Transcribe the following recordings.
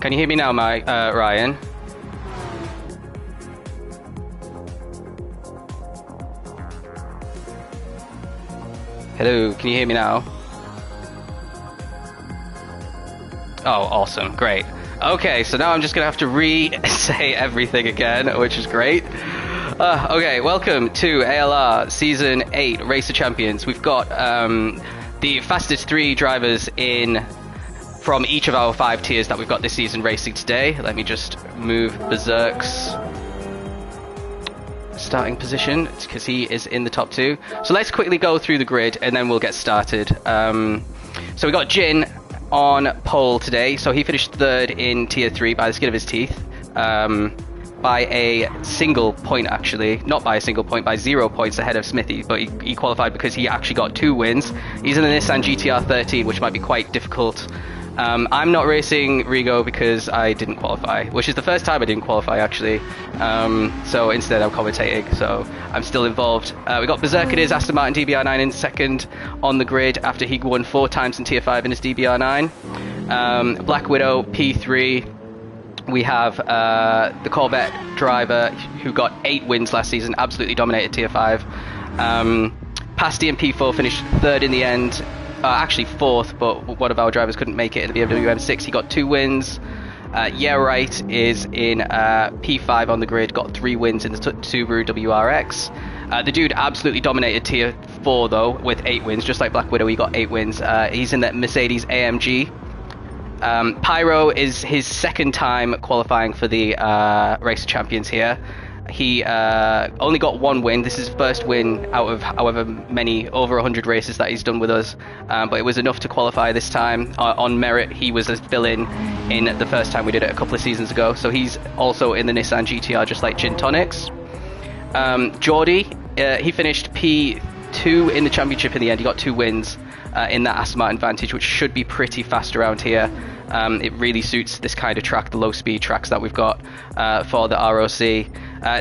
Can you hear me now, Ryan? Hello, can you hear me now? Oh, awesome, great. Okay, so now I'm just gonna have to re-say everything again, which is great. Okay, welcome to ALR Season 8 Race of Champions. We've got the fastest 3 drivers in from each of our 5 tiers that we've got this season racing today. Let me just move Berserk's starting position because he is in the top 2. So let's quickly go through the grid and then we'll get started. So we got Jin on pole today. So he finished 3rd in tier 3 by the skin of his teeth. By a single point, actually. Not by a single point, by 0 points ahead of Smithy, but he qualified because he actually got 2 wins. He's in the Nissan GTR 13, which might be quite difficult. I'm not racing Rigo because I didn't qualify, which is the first time I didn't qualify, actually. So instead I'm commentating, so I'm still involved. We got Berserk in his Aston Martin DBR9 in 2nd on the grid after he won 4 times in tier 5 in his DBR9. Black Widow P3. We have the Corvette driver who got 8 wins last season, absolutely dominated tier 5. Pasty in P4 finished 3rd in the end, actually 4th, but one of our drivers couldn't make it in the BMW M6. He got 2 wins. Yeah Right is in P5 on the grid, got 3 wins in the Subaru WRX. The dude absolutely dominated tier 4 though, with 8 wins, just like Black Widow. He got 8 wins. He's in that Mercedes AMG. Pyro is his 2nd time qualifying for the Race of Champions here. He only got 1 win. This is his first win out of however many, over 100 races that he's done with us. But it was enough to qualify this time. On merit, he was a fill-in in the first time we did it a couple of seasons ago. So he's also in the Nissan GTR, just like Gin Tonics. Geordie, he finished P2 in the championship in the end. He got 2 wins in that Aston Martin Vantage, which should be pretty fast around here. It really suits this kind of track, the low-speed tracks that we've got for the ROC.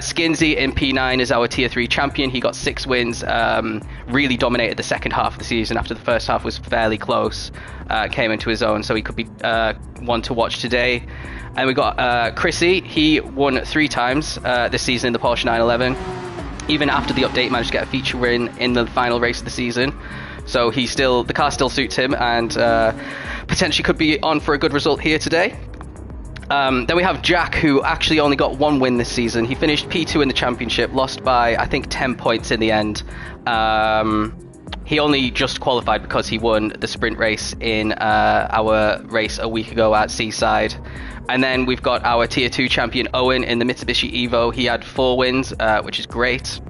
Skinsy in P9 is our tier 3 champion. He got 6 wins, really dominated the second half of the season after the first half was fairly close, came into his own, so he could be one to watch today. And we got Chrissy. He won 3 times this season in the Porsche 911. Even after the update, managed to get a feature win in the final race of the season. So the car still suits him, and potentially could be on for a good result here today. Then we have Jack, who actually only got 1 win this season. He finished P2 in the championship, lost by I think 10 points in the end. He only just qualified because he won the sprint race in our race a week ago at Seaside. And then we've got our tier 2 champion Owen in the Mitsubishi Evo. He had 4 wins, which is great.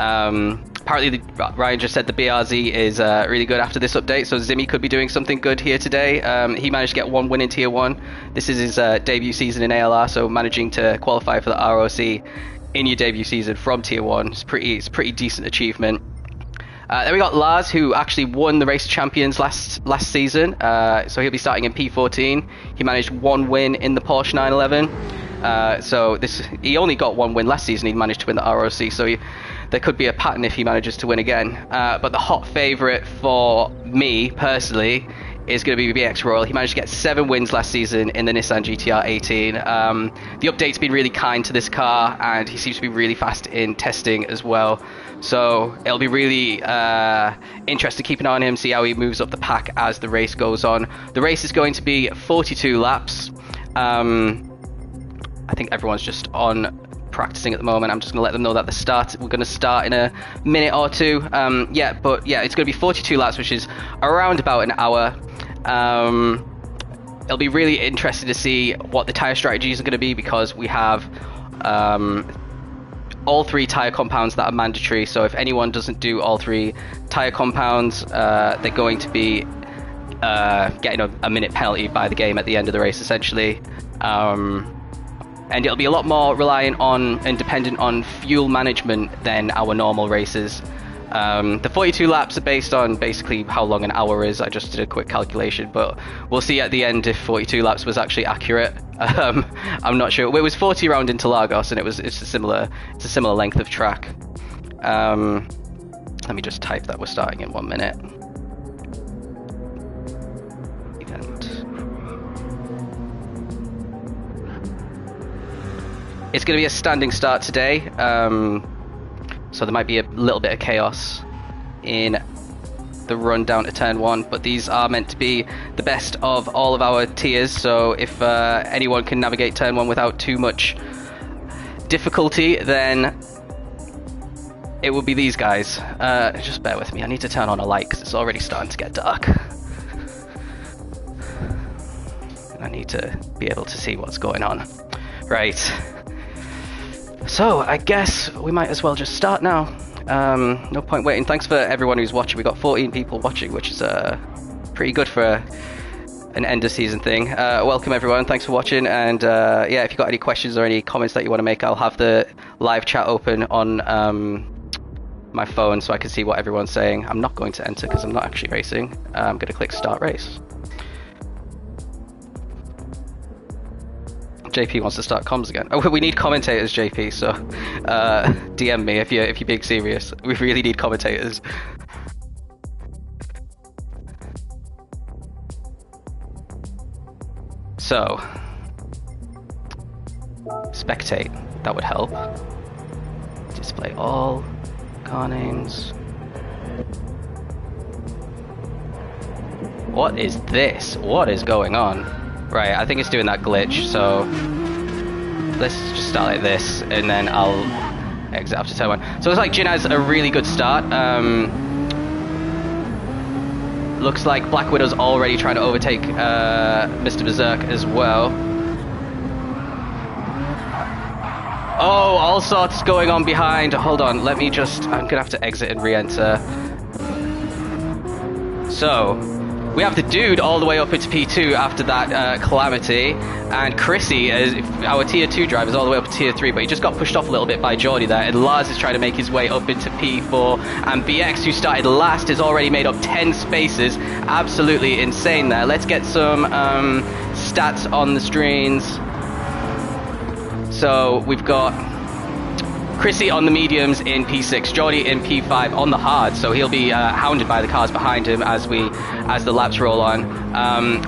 Apparently Ryan just said the BRZ is really good after this update, so Zimmy could be doing something good here today. He managed to get 1 win in tier 1. This is his debut season in ALR, so managing to qualify for the ROC in your debut season from tier 1 is it's a pretty decent achievement. Then we got Lars, who actually won the Race of Champions last season, so he'll be starting in P14. He managed 1 win in the Porsche 911. So he only got 1 win last season. He managed to win the ROC, so there could be a pattern if he manages to win again. But the hot favourite for me personally is going to be BX Royal. He managed to get 7 wins last season in the Nissan GTR 18. The update's been really kind to this car, and he seems to be really fast in testing as well. So it'll be really interesting to keep an eye on him, see how he moves up the pack as the race goes on. The race is going to be 42 laps. I think everyone's just on practicing at the moment. I'm just going to let them know that we're going to start in a minute or 2. It's going to be 42 laps, which is around about an hour. It'll be really interesting to see what the tyre strategies are going to be, because we have all 3 tyre compounds that are mandatory. So if anyone doesn't do all 3 tyre compounds, they're going to be getting a minute penalty by the game at the end of the race, essentially. And it'll be a lot more reliant on and dependent on fuel management than our normal races. The 42 laps are based on basically how long an hour is. I just did a quick calculation, but we'll see at the end if 42 laps was actually accurate. I'm not sure. It was 40 around Interlagos, and it's a similar length of track. Let me just type that we're starting in 1 minute. It's going to be a standing start today, so there might be a little bit of chaos in the run down to turn 1, but these are meant to be the best of all of our tiers, so if anyone can navigate turn 1 without too much difficulty, then it will be these guys. Just bear with me, I need to turn on a light because it's already starting to get dark. and I need to be able to see what's going on. Right. So I guess we might as well just start now. No point waiting. Thanks for everyone who's watching. We got 14 people watching, which is pretty good for an end of season thing. Welcome everyone. Thanks for watching. And yeah, if you've got any questions or any comments that you want to make, I'll have the live chat open on my phone so I can see what everyone's saying. I'm not going to enter because I'm not actually racing. I'm going to click start race. JP wants to start comms again. Oh, we need commentators, JP, so DM me if you're being serious. We really need commentators. So, spectate, that would help. Display all car names. What is this? What is going on? Right, I think it's doing that glitch, so let's just start like this, and then I'll exit after turn 1. So it looks like Jin has a really good start. Looks like Black Widow's already trying to overtake Mr. Berserk as well. Oh, all sorts going on behind. Hold on, let me just... I'm gonna have to exit and re-enter. So... we have the dude all the way up into P2 after that calamity, and Chrissy, our tier 2 driver, is all the way up to tier 3, but he just got pushed off a little bit by Geordie there, and Lars is trying to make his way up into P4, and BX, who started last, has already made up 10 spaces. Absolutely insane there. Let's get some stats on the screens. So we've got Chrissy on the mediums in P6, Geordie in P5 on the hard, so he'll be hounded by the cars behind him as the laps roll on.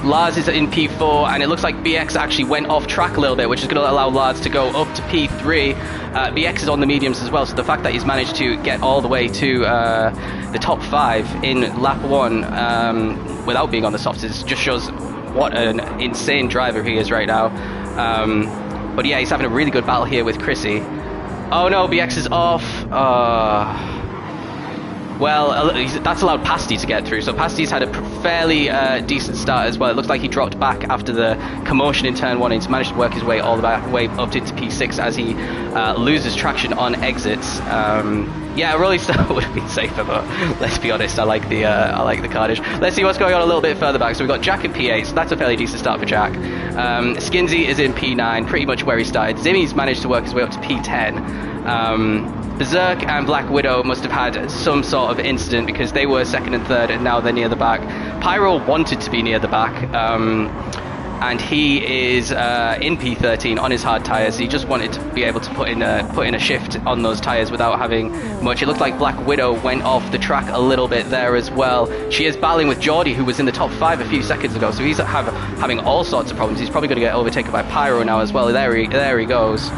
Lars is in P4, and it looks like BX actually went off track a little bit, which is going to allow Lars to go up to P3. BX is on the mediums as well, so the fact that he's managed to get all the way to the top 5 in lap 1 without being on the softs just shows what an insane driver he is right now. But yeah, he's having a really good battle here with Chrissy. Oh no, BX is off. Well, that's allowed Pasty to get through. So Pasty's had a fairly decent start as well. It looks like he dropped back after the commotion in turn 1 and he's managed to work his way all the way up into P6 as he loses traction on exits. Yeah, Rolly Star would have been safer, but let's be honest, I like the carnage. Let's see what's going on a little bit further back. So we've got Jack in P8, so that's a fairly decent start for Jack. Skinsy is in P9, pretty much where he started. Zimmy's managed to work his way up to P10. Berserk and Black Widow must have had some sort of incident because they were second and third, and now they're near the back. Pyro wanted to be near the back, and he is in P13 on his hard tyres. He just wanted to be able to put in a shift on those tyres without having much. It looked like Black Widow went off the track a little bit there as well. She is battling with Geordie, who was in the top 5 a few seconds ago, so he's having all sorts of problems. He's probably going to get overtaken by Pyro now as well. There he goes.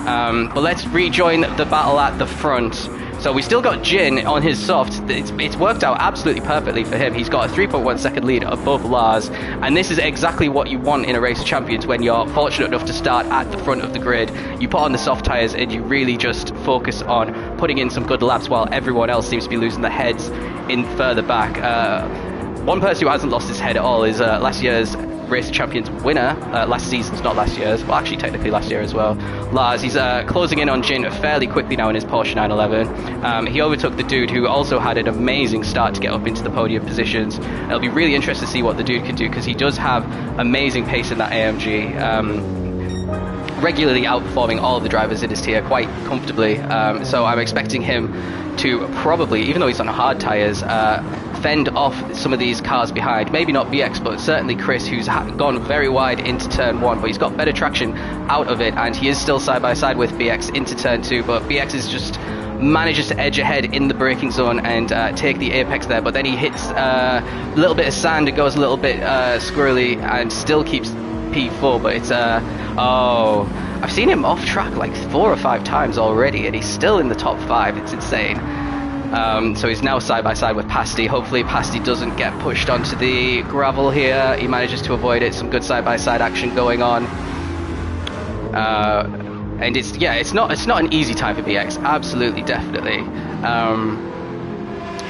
But let's rejoin the battle at the front. So we still got Jin on his soft. It's worked out absolutely perfectly for him. He's got a 3.1 second lead above Lars, and this is exactly what you want in a race of champions when you're fortunate enough to start at the front of the grid. You put on the soft tyres and you really just focus on putting in some good laps while everyone else seems to be losing their heads in further back. One person who hasn't lost his head at all is last year's Race Champions winner, last season's, not last year's, well actually technically last year as well, Lars. He's closing in on Jin fairly quickly now in his Porsche 911. He overtook the dude who also had an amazing start to get up into the podium positions. It'll be really interesting to see what the dude can do because he does have amazing pace in that AMG. Regularly outperforming all of the drivers in his tier quite comfortably, so I'm expecting him to probably, even though he's on hard tyres, fend off some of these cars behind. Maybe not BX, but certainly Chris, who's gone very wide into turn 1, but he's got better traction out of it, and he is still side by side with BX into turn 2, but BX is just manages to edge ahead in the braking zone and take the apex there, but then he hits a little bit of sand, it goes a little bit squirrely and still keeps P4, but it's oh, I've seen him off track like 4 or 5 times already and he's still in the top 5. It's insane. So he's now side by side with Pasty. Hopefully Pasty doesn't get pushed onto the gravel here. He manages to avoid it. Some good side by side action going on. And it's not an easy time for BX. Absolutely, definitely.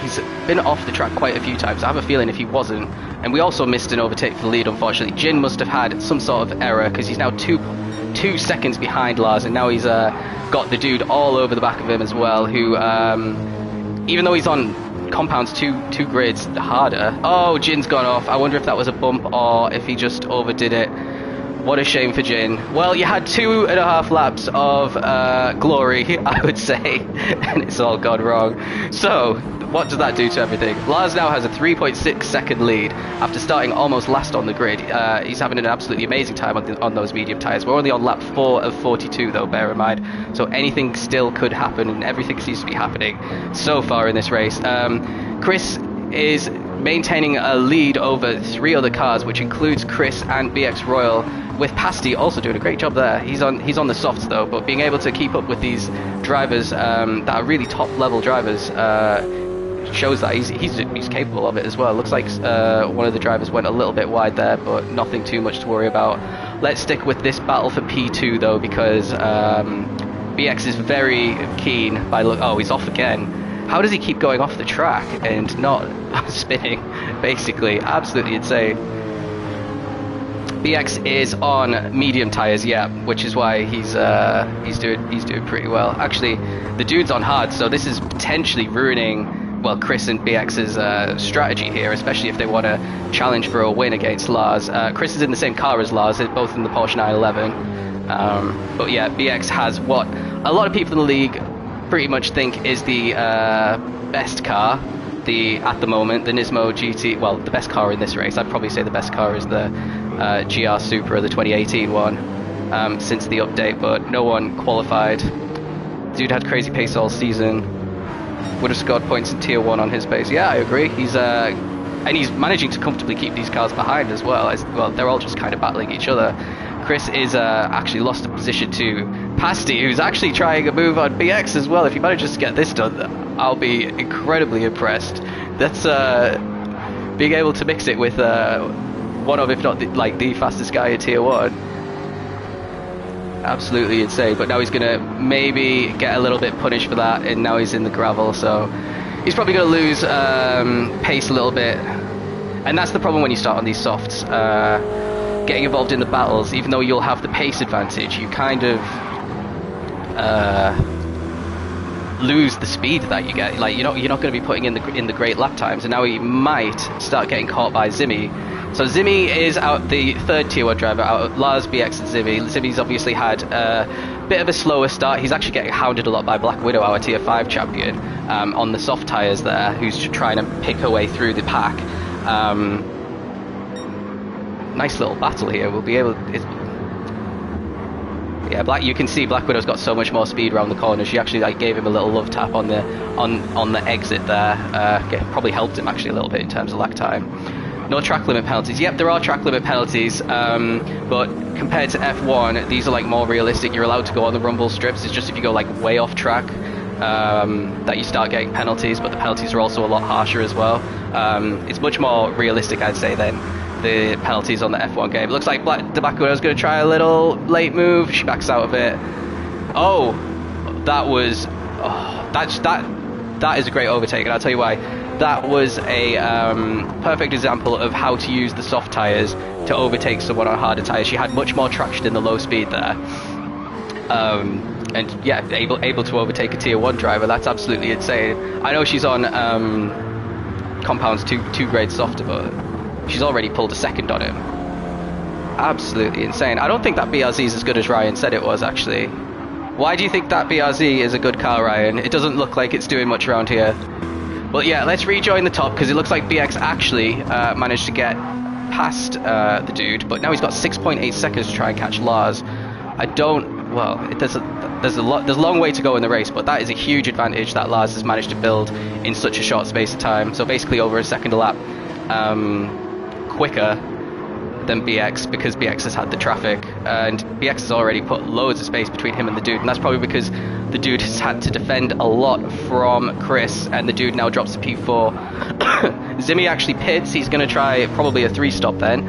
he's been off the track quite a few times. I have a feeling if he wasn't, and we also missed an overtake for the lead, unfortunately. Jin must have had some sort of error, because he's now two seconds behind Lars, and now he's got the dude all over the back of him as well, who, even though he's on compounds two grids harder. Oh, Jin's gone off. I wonder if that was a bump or if he just overdid it. What a shame for Jin. Well, you had 2.5 laps of glory, I would say, and it's all gone wrong. So, what does that do to everything? Lars now has a 3.6 second lead after starting almost last on the grid. He's having an absolutely amazing time on those medium tyres. We're only on lap 4 of 42 though, bear in mind. So anything still could happen, and everything seems to be happening so far in this race. Chris is maintaining a lead over 3 other cars, which includes Chris and BX Royal, with Pasty also doing a great job there. He's on the softs though, but being able to keep up with these drivers that are really top level drivers shows that he's capable of it as well. Looks like one of the drivers went a little bit wide there, but nothing too much to worry about. Let's stick with this battle for P2 though, because BX is very keen by look. Oh, he's off again. How does he keep going off the track and not spinning? Basically, absolutely insane. BX is on medium tires, yeah, which is why he's doing pretty well. Actually, the dude's on hard, so this is potentially ruining, well, Chris and BX's strategy here, especially if they want to challenge for a win against Lars. Chris is in the same car as Lars, they're both in the Porsche 911. But yeah, BX has what a lot of people in the league pretty much think is the best car. At the moment, the Nismo GT, well, the best car in this race. I'd probably say the best car is the GR Supra, the 2018 one, since the update, but no one qualified. Dude had crazy pace all season. Would have scored points in Tier 1 on his pace. Yeah, I agree. And he's managing to comfortably keep these cars behind as well. Well, they're all just kind of battling each other. Chris is actually lost a position to Pasty, who's actually trying a move on BX as well. If he manages to get this done, I'll be incredibly impressed. That's being able to mix it with one of, if not the fastest guy in Tier 1. Absolutely insane. But now he's going to maybe get a little bit punished for that, and now he's in the gravel, so he's probably going to lose pace a little bit. And that's the problem when you start on these softs. Getting involved in the battles, even though you'll have the pace advantage, you kind of lose the speed that you get. Like, you're not going to be putting in the great lap times, and now he might start getting caught by Zimmy. So Zimmy is out, the third Tier 1 driver, out of Lars, BX and Zimmy. Zimmy's obviously had a bit of a slower start. He's actually getting hounded a lot by Black Widow, our Tier 5 champion, on the soft tyres there, who's trying to pick her way through the pack. Nice little battle here. We'll be able. Yeah, you can see Black Widow's got so much more speed around the corner. She actually gave him a little love tap on the exit there. Probably helped him actually a little bit in terms of lap time. No track limit penalties. Yep, there are track limit penalties, but compared to F1, these are more realistic. You're allowed to go on the rumble strips. It's just if you go way off track that you start getting penalties, but the penalties are also a lot harsher as well. It's much more realistic, I'd say, than the penalties on the F1 game. It looks like the Black Widow is going to try a little late move. She backs out of it. Oh, that was that is a great overtake, and I'll tell you why. That was a perfect example of how to use the soft tyres to overtake someone on harder tyres. She had much more traction in the low speed there, and yeah, able to overtake a Tier 1 driver. That's absolutely insane. I know she's on compounds two grades softer, but she's already pulled a second on him. Absolutely insane. I don't think that BRZ is as good as Ryan said it was, actually. Why do you think that BRZ is a good car, Ryan? It doesn't look like it's doing much around here. Well, yeah, let's rejoin the top, because it looks like BX actually managed to get past the dude, but now he's got 6.8 seconds to try and catch Lars. There's a long way to go in the race, but that is a huge advantage that Lars has managed to build in such a short space of time. So basically over a second a lap quicker than BX, because BX has had the traffic, and BX has already put loads of space between him and the dude, and that's probably because the dude has had to defend a lot from Chris, and the dude now drops to P4. Zimmy actually pits. He's going to try probably a 3-stop then,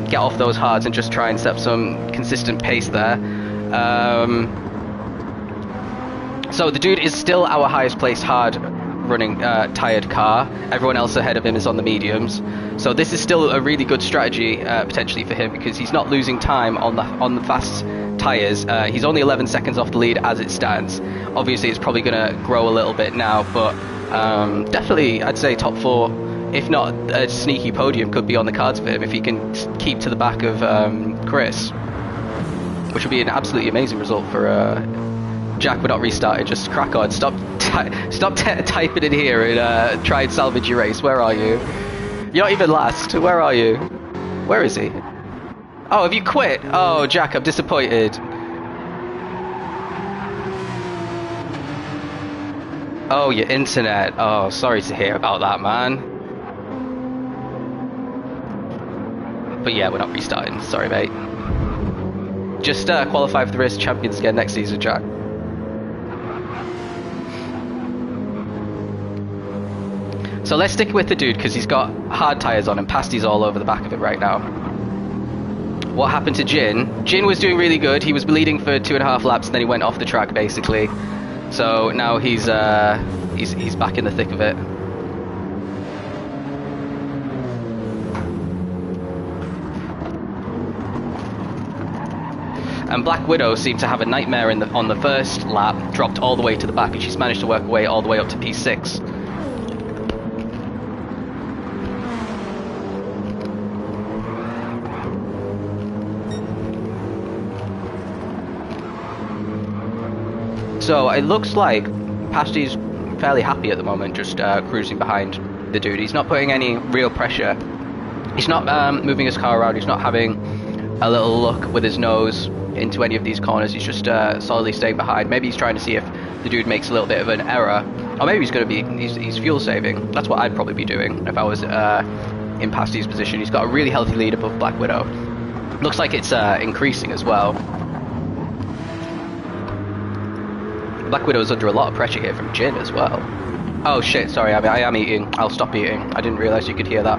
get off those hards and just try and set some consistent pace there. So the dude is still our highest placed hard running tired car. Everyone else ahead of him is on the mediums. So this is still a really good strategy potentially for him, because he's not losing time on the fast tyres. He's only 11 seconds off the lead as it stands. Obviously it's probably going to grow a little bit now, but definitely I'd say top 4, if not a sneaky podium, could be on the cards for him if he can keep to the back of Chris, which would be an absolutely amazing result for Jack. We're not restarted, just crack on. Stop typing in here and try and salvage your race. Where are you? You're not even last. Where are you? Where is he? Oh, have you quit? Oh, Jack, I'm disappointed. Oh, your internet. Oh, sorry to hear about that, man. But yeah, we're not restarting. Sorry, mate. Just qualify for the race champions again next season, Jack. So let's stick with the dude, because he's got hard tyres on and pasties all over the back of it right now. What happened to Jin? Jin was doing really good. He was leading for 2.5 laps, and then he went off the track basically. So now he's back in the thick of it. And Black Widow seemed to have a nightmare on the first lap, dropped all the way to the back, and she's managed to work her way all the way up to P6. So it looks like Pasty's fairly happy at the moment, just cruising behind the dude. He's not putting any real pressure. He's not moving his car around. He's not having a little look with his nose into any of these corners. He's just solidly staying behind. Maybe he's trying to see if the dude makes a little bit of an error, or maybe he's fuel saving. That's what I'd probably be doing if I was in Pasty's position. He's got a really healthy lead above Black Widow. Looks like it's increasing as well. Black Widow's under a lot of pressure here from Jin as well. Oh shit, sorry, I am eating. I'll stop eating. I didn't realise you could hear that.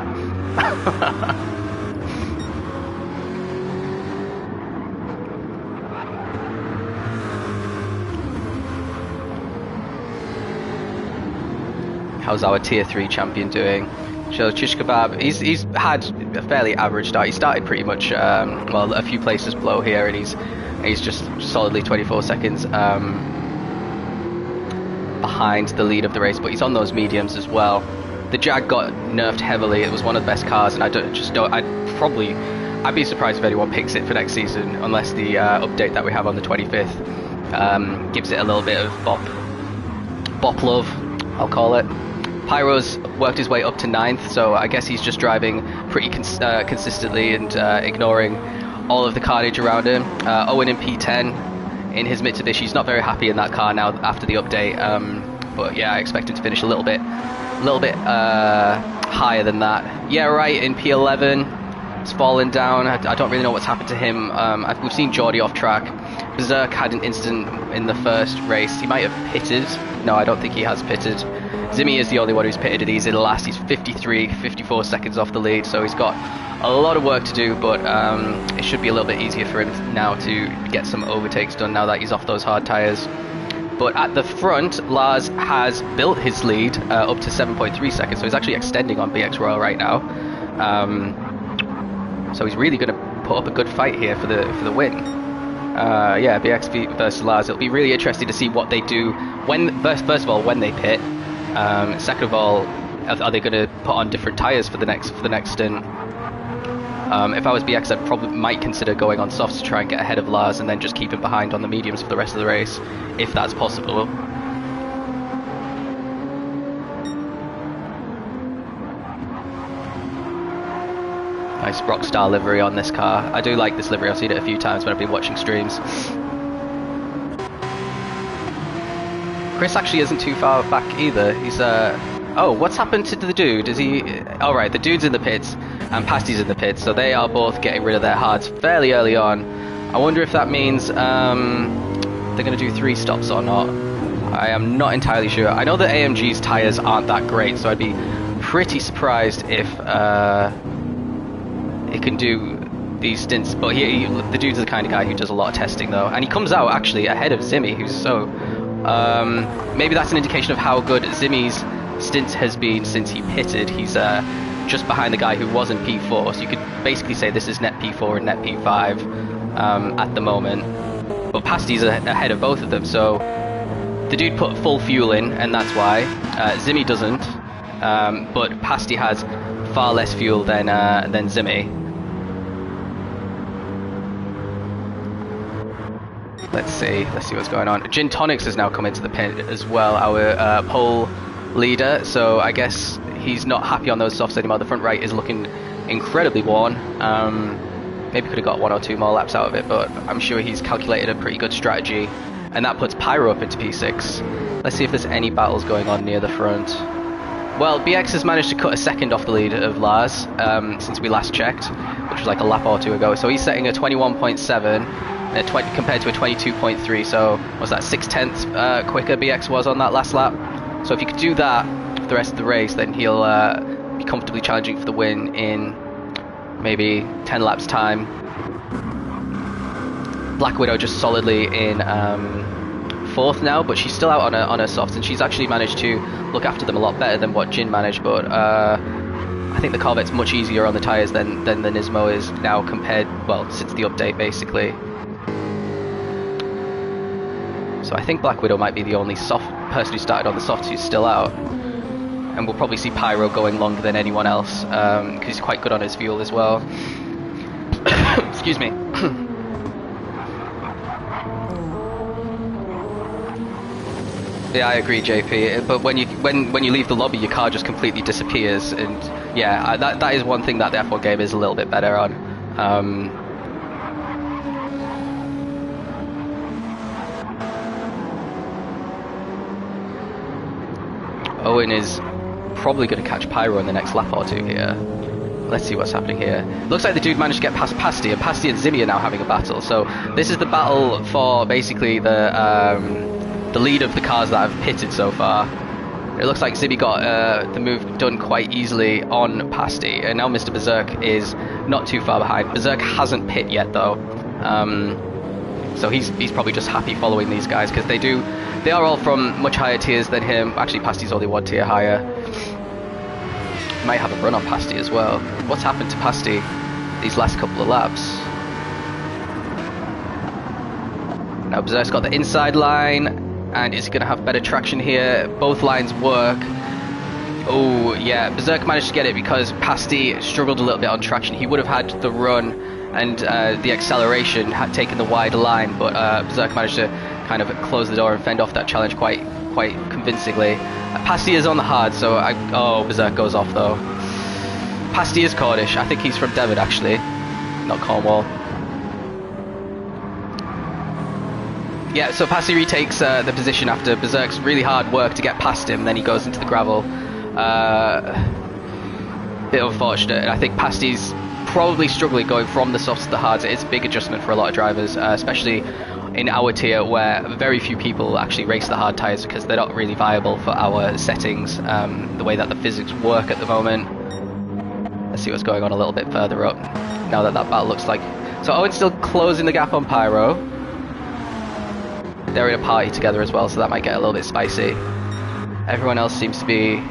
How's our tier 3 champion doing? So Shish Kebab, he's had a fairly average start. He started pretty much, well, a few places below here, and he's just solidly 24 seconds behind the lead of the race, but he's on those mediums as well. The Jag got nerfed heavily. It was one of the best cars, and I'd be surprised if anyone picks it for next season, unless the update that we have on the 25th gives it a little bit of bop love, I'll call it. Pyro's worked his way up to 9th, so I guess he's just driving pretty consistently and ignoring all of the carnage around him. Owen in P10 in his Mitsubishi. He's not very happy in that car now after the update, but yeah, I expect him to finish a little bit higher than that. Yeah, right, in P11, it's fallen down. I don't really know what's happened to him. We've seen Geordie off track. Berserk had an incident in the first race. He might have pitted. No, I don't think he has pitted. Zimmy is the only one who's pitted, and he's in last. He's 54 seconds off the lead, so he's got a lot of work to do, but it should be a little bit easier for him now to get some overtakes done now that he's off those hard tyres. But at the front, Lars has built his lead up to 7.3 seconds, so he's actually extending on BX Royal right now. So he's really going to put up a good fight here for the win. Yeah, BX versus Lars. It'll be really interesting to see what they do first of all when they pit. Second of all, are they going to put on different tyres for the next stint? If I was BX, I probably might consider going on softs to try and get ahead of Lars, and then just keep him behind on the mediums for the rest of the race, if that's possible. Nice Rockstar livery on this car. I do like this livery. I've seen it a few times when I've been watching streams. Chris actually isn't too far back either. He's oh, what's happened to the dude? Is he... Oh, right, the dude's in the pits and Pasty's in the pits, so they are both getting rid of their hards fairly early on. I wonder if that means they're going to do 3 stops or not. I am not entirely sure. I know that AMG's tyres aren't that great, so I'd be pretty surprised if it can do these stints. But the dude's the kind of guy who does a lot of testing, though. And he comes out, actually, ahead of Zimmy, who's so... maybe that's an indication of how good Zimmy's stint has been since he pitted. He's just behind the guy who was in P4, so you could basically say this is net P4 and net P5 at the moment. But Pasty's ahead of both of them, so the dude put full fuel in, and that's why. Zimmy doesn't, but Pasty has far less fuel than Zimmy. Let's see what's going on. Gin Tonics has now come into the pit as well, our pole leader, so I guess he's not happy on those softs anymore. The front right is looking incredibly worn. Maybe could have got 1 or 2 more laps out of it, but I'm sure he's calculated a pretty good strategy, and that puts Pyro up into P6. Let's see if there's any battles going on near the front. Well, BX has managed to cut a second off the lead of Lars since we last checked, which was like a lap or two ago, so he's setting a 21.7 compared to a 22.3, so was that 6/10 quicker BX was on that last lap. So if you could do that for the rest of the race, then he'll be comfortably challenging for the win in maybe 10 laps time. Black Widow just solidly in 4th now, but she's still out on her softs, and she's actually managed to look after them a lot better than what Jin managed, but I think the Corvette's much easier on the tyres than the Nismo is now compared, well, since the update basically. So I think Black Widow might be the only soft person who started on the softs who's still out. And we'll probably see Pyro going longer than anyone else, because he's quite good on his fuel as well. Excuse me. Yeah, I agree, JP. But when you leave the lobby, your car just completely disappears, and yeah, that is one thing that the F1 game is a little bit better on. Owen is probably going to catch Pyro in the next lap or two here. Let's see what's happening here. Looks like the dude managed to get past Pasty, and Pasty and Zimmy are now having a battle. So this is the battle for basically the lead of the cars that have pitted so far. It looks like Zimmy got the move done quite easily on Pasty, and now Mr. Berserk is not too far behind. Berserk hasn't pit yet though. So he's probably just happy following these guys, because they are all from much higher tiers than him. Actually, Pasty's only 1 tier higher. Might have a run on Pasty as well. What's happened to Pasty these last couple of laps? Now Berserk's got the inside line, and is going to have better traction here. Both lines work. Oh yeah, Berserk managed to get it because Pasty struggled a little bit on traction. He would have had the run and the acceleration had taken the wide line, but Berserk managed to kind of close the door and fend off that challenge quite convincingly. Pasty is on the hard, so Berserk goes off though. Pasty is Cornish. I think he's from Devon actually, not Cornwall. Yeah, so Pasty retakes the position after Berserk's really hard work to get past him, then he goes into the gravel. Bit unfortunate, and I think Pasty's probably struggling going from the softs to the hards. It's a big adjustment for a lot of drivers, especially in our tier where very few people actually race the hard tyres because they're not really viable for our settings, the way that the physics work at the moment. Let's see what's going on a little bit further up now that battle looks like. So Owen's still closing the gap on Pyro. They're in a party together as well, so that might get a little bit spicy. Everyone else seems to be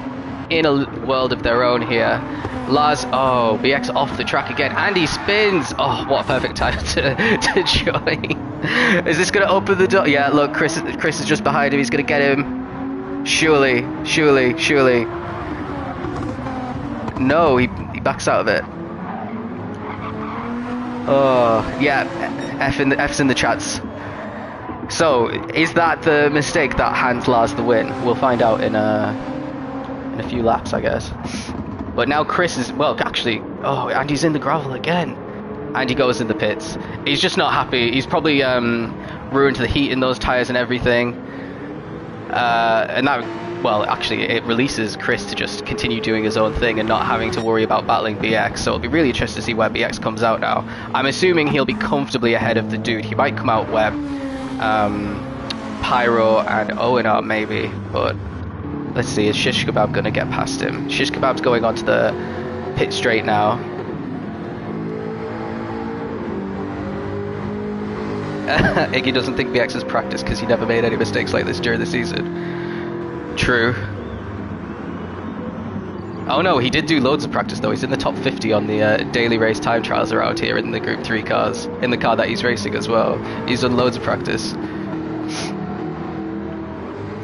in a world of their own here. Lars, BX off the track again, and he spins. Oh, what a perfect time to join. Is this going to open the door? Yeah, look, Chris is just behind him. He's going to get him. Surely. No, he backs out of it. Oh, yeah, F's in the chats. So, is that the mistake that hands Lars the win? We'll find out in a few laps, I guess. But now Chris is, well, actually, Andy's in the gravel again. Andy goes in the pits. He's just not happy. He's probably ruined the heat in those tyres and everything. And that, well, actually, it releases Chris to just continue doing his own thing and not having to worry about battling BX. So it'll be really interesting to see where BX comes out now. I'm assuming he'll be comfortably ahead of the dude. He might come out where Pyro and Owen are, maybe, but let's see, is Shish Kebab going to get past him? Shish Kebab's going onto the pit straight now. Iggy doesn't think BX has practiced because he never made any mistakes like this during the season. True. Oh no, he did do loads of practice though. He's in the top 50 on the daily race time trials around here in the Group 3 cars, in the car that he's racing as well. He's done loads of practice.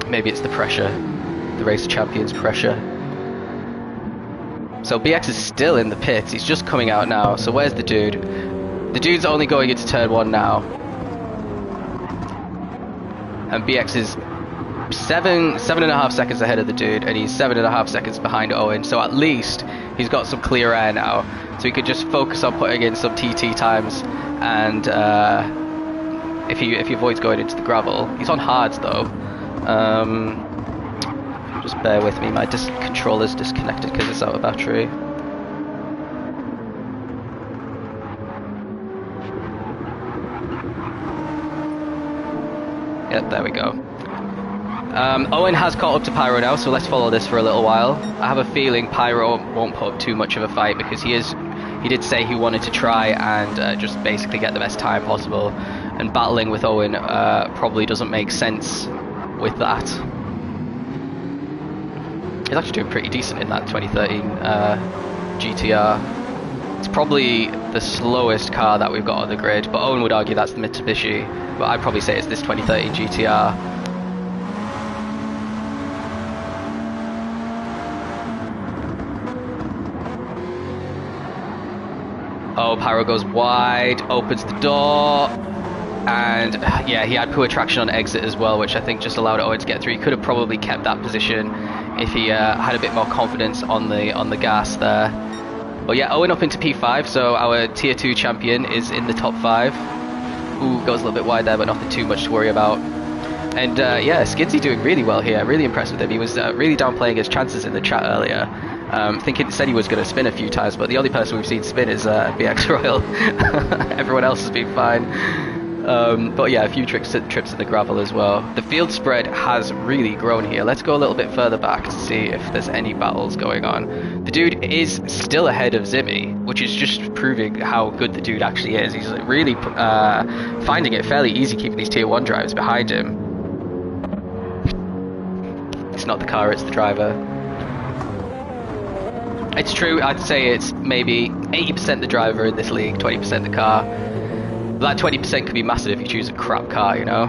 Maybe it's the pressure, the race champions pressure. So BX is still in the pits. He's just coming out now. So where's the dude? The dude's only going into turn 1 now. And BX is 7.5 seconds ahead of the dude, and he's 7.5 seconds behind Owen. So at least he's got some clear air now. So he could just focus on putting in some TT times. And if he avoids going into the gravel, he's on hards though. Just bear with me, my controller's disconnected because it's out of battery. Yep, there we go. Owen has caught up to Pyro now, so let's follow this for a little while. I have a feeling Pyro won't put up too much of a fight because he did say he wanted to try and just basically get the best time possible, and battling with Owen probably doesn't make sense with that. He's actually doing pretty decent in that 2013 GTR. It's probably the slowest car that we've got on the grid, but Owen would argue that's the Mitsubishi, but I'd probably say it's this 2013 GTR. Oh, Pyro goes wide, opens the door, and yeah, he had poor traction on exit as well, which I think just allowed Owen to get through. He could have probably kept that position if he had a bit more confidence on the gas there. But yeah, Owen up into P5, so our tier 2 champion is in the top 5. Ooh, goes a little bit wide there, but nothing too much to worry about. And yeah, Skidsy doing really well here. Really impressed with him. He was really downplaying his chances in the chat earlier. Said he was going to spin a few times, but the only person we've seen spin is BX Royal. Everyone else has been fine. But yeah, a few trips in the gravel as well. The field spread has really grown here. Let's go a little bit further back to see if there's any battles going on. The dude is still ahead of Zimmy, which is just proving how good the dude actually is. He's really finding it fairly easy keeping these tier 1 drivers behind him. It's not the car, it's the driver. It's true, I'd say it's maybe 80% the driver in this league, 20% the car. That 20% could be massive if you choose a crap car, you know?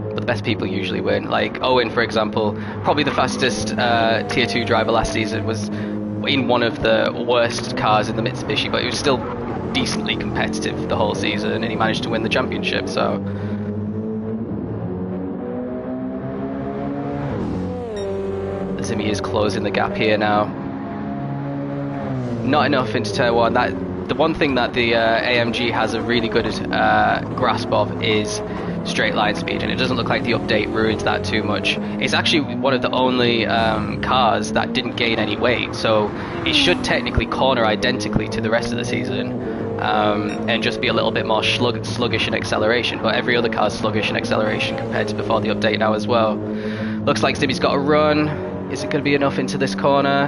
But the best people usually win. Like Owen, for example, probably the fastest tier 2 driver last season, was in one of the worst cars in the Mitsubishi, but he was still decently competitive the whole season, and he managed to win the championship, so... Zimmy is closing the gap here now. Not enough into turn 1. The one thing that the AMG has a really good grasp of is straight line speed, and it doesn't look like the update ruins that too much. It's actually one of the only cars that didn't gain any weight, so it should technically corner identically to the rest of the season, and just be a little bit more sluggish in acceleration, but every other car's sluggish in acceleration compared to before the update now as well. Looks like Zimmy's got a run. Is it going to be enough into this corner?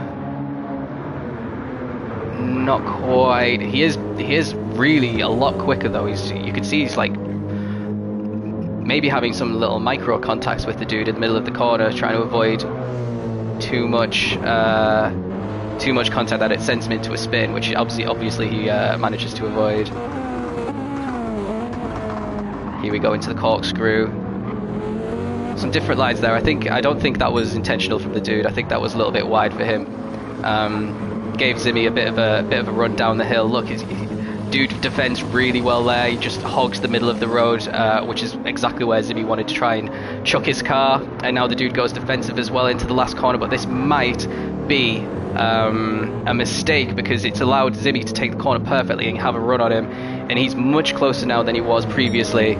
Not quite. He is really a lot quicker though. You can see he's like maybe having some little micro contacts with the dude in the middle of the corner, trying to avoid too much contact that it sends him into a spin, which obviously he manages to avoid. Here we go into the corkscrew. Some different lines there. I don't think that was intentional from the dude. I think that was a little bit wide for him. Gave Zimmy a bit of a run down the hill. Look, dude defends really well there. He just hogs the middle of the road, which is exactly where Zimmy wanted to try and chuck his car. And now the dude goes defensive as well into the last corner. But this might be a mistake because it's allowed Zimmy to take the corner perfectly and have a run on him. And he's much closer now than he was previously.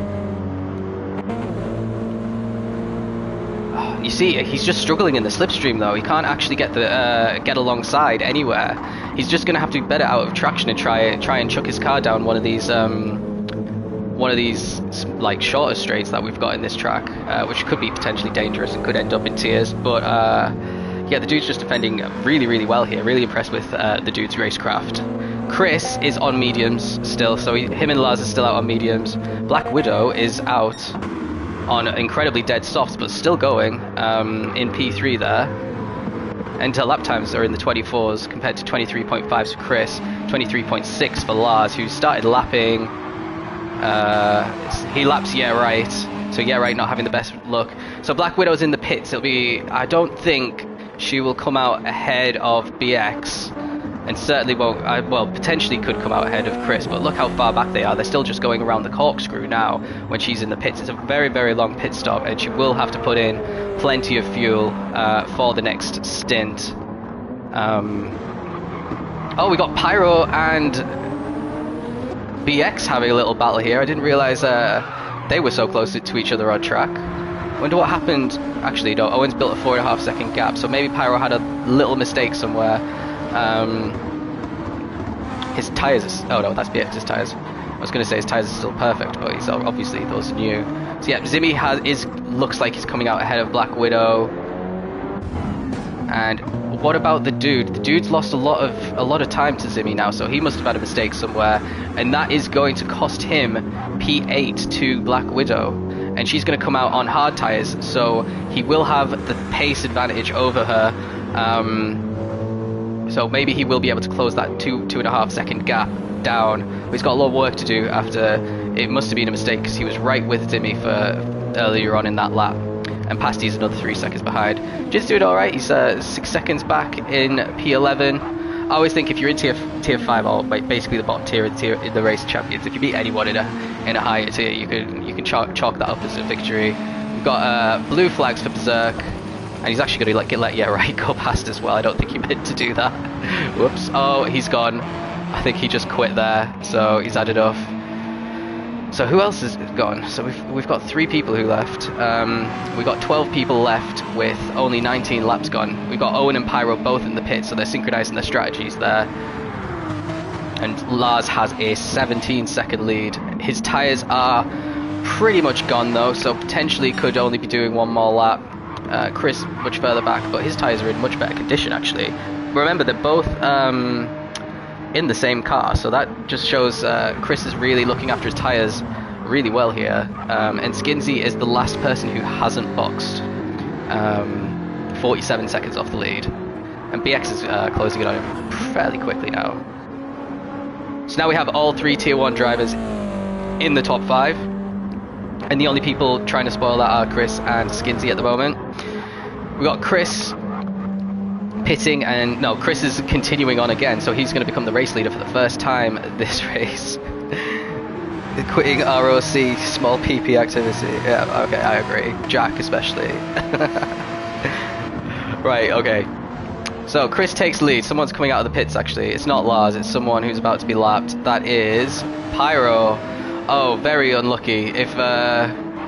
You see, he's just struggling in the slipstream though. He can't actually get alongside anywhere. He's just going to have to be better out of traction and try and chuck his car down one of these like shorter straights that we've got in this track, which could be potentially dangerous and could end up in tears. But yeah, the dude's just defending really, really well here. Really impressed with the dude's racecraft. Chris is on mediums still, so him and Lars are still out on mediums. Black Widow is out. on incredibly dead softs, but still going in P3 there. And lap times are in the 24s compared to 23.5s for Chris, 23.6 for Lars, who started lapping. He laps Yeah Right, so Yeah Right not having the best luck. So Black Widow's in the pits. It'll be, I don't think she will come out ahead of BX, and certainly won't. Well, potentially could come out ahead of Chris, but look how far back they are. They're still just going around the corkscrew now when she's in the pits. It's a very, very long pit stop, and she will have to put in plenty of fuel for the next stint. Oh, we got Pyro and BX having a little battle here. I didn't realize they were so close to each other on track. Wonder what happened. Actually, no, Owen's built a 4.5 second gap, so maybe Pyro had a little mistake somewhere. His tyres are, oh no, that's BX's tyres. I was going to say his tyres are still perfect, but he's obviously those are new. So yeah, Zimmy looks like he's coming out ahead of Black Widow. And what about the dude? The dude's lost a lot of time to Zimmy now, so he must have had a mistake somewhere, and that is going to cost him P8 to Black Widow. And she's going to come out on hard tyres, so he will have the pace advantage over her. So maybe he will be able to close that 2.5 second gap down. But he's got a lot of work to do after it must have been a mistake, because he was right with Zimmy for earlier on in that lap. And Pasty's another 3 seconds behind. Just doing alright, he's 6 seconds back in P11. I always think if you're in tier 5, or basically the bottom tier in the race champions, if you beat anyone in a higher tier, you can chalk that up as a victory. We've got blue flags for Berserk, and he's actually going to let Yeah Right go past as well. I don't think he meant to do that. Whoops. Oh, he's gone. I think he just quit there, so he's had enough. So who else is gone? So we've got 3 people who left. We've got 12 people left with only 19 laps gone. We've got Owen and Pyro both in the pit, so they're synchronizing their strategies there. And Lars has a 17-second lead. His tyres are pretty much gone though, so potentially could only be doing one more lap. Chris much further back, but his tyres are in much better condition actually. Remember, they're both in the same car, so that just shows Chris is really looking after his tyres really well here. And Skinsy is the last person who hasn't boxed. 47 seconds off the lead. And BX is closing it on him fairly quickly now. So now we have all 3 tier 1 drivers in the top 5. And the only people trying to spoil that are Chris and Skinsy at the moment. We got Chris pitting, and no, Chris is continuing on again, so he's going to become the race leader for the first time this race. Quitting ROC, small PP activity. Yeah, okay, I agree. Jack especially. Right, okay. So Chris takes lead. Someone's coming out of the pits actually. It's not Lars, it's someone who's about to be lapped. That is Pyro. Oh, very unlucky. If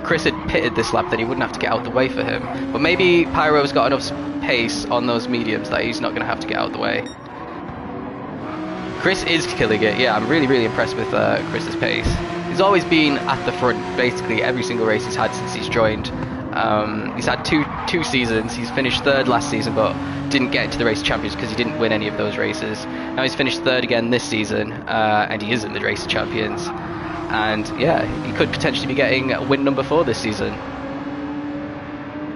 Chris had pitted this lap, then he wouldn't have to get out the way for him. But maybe Pyro's got enough pace on those mediums that he's not going to have to get out the way. Chris is killing it. Yeah, I'm really, really impressed with Chris's pace. He's always been at the front basically every single race he's had since he's joined. He's had two seasons. He's finished 3rd last season, but didn't get into the race champions because he didn't win any of those races. Now he's finished 3rd again this season, and he is in the race champions. And yeah, he could potentially be getting win number 4 this season.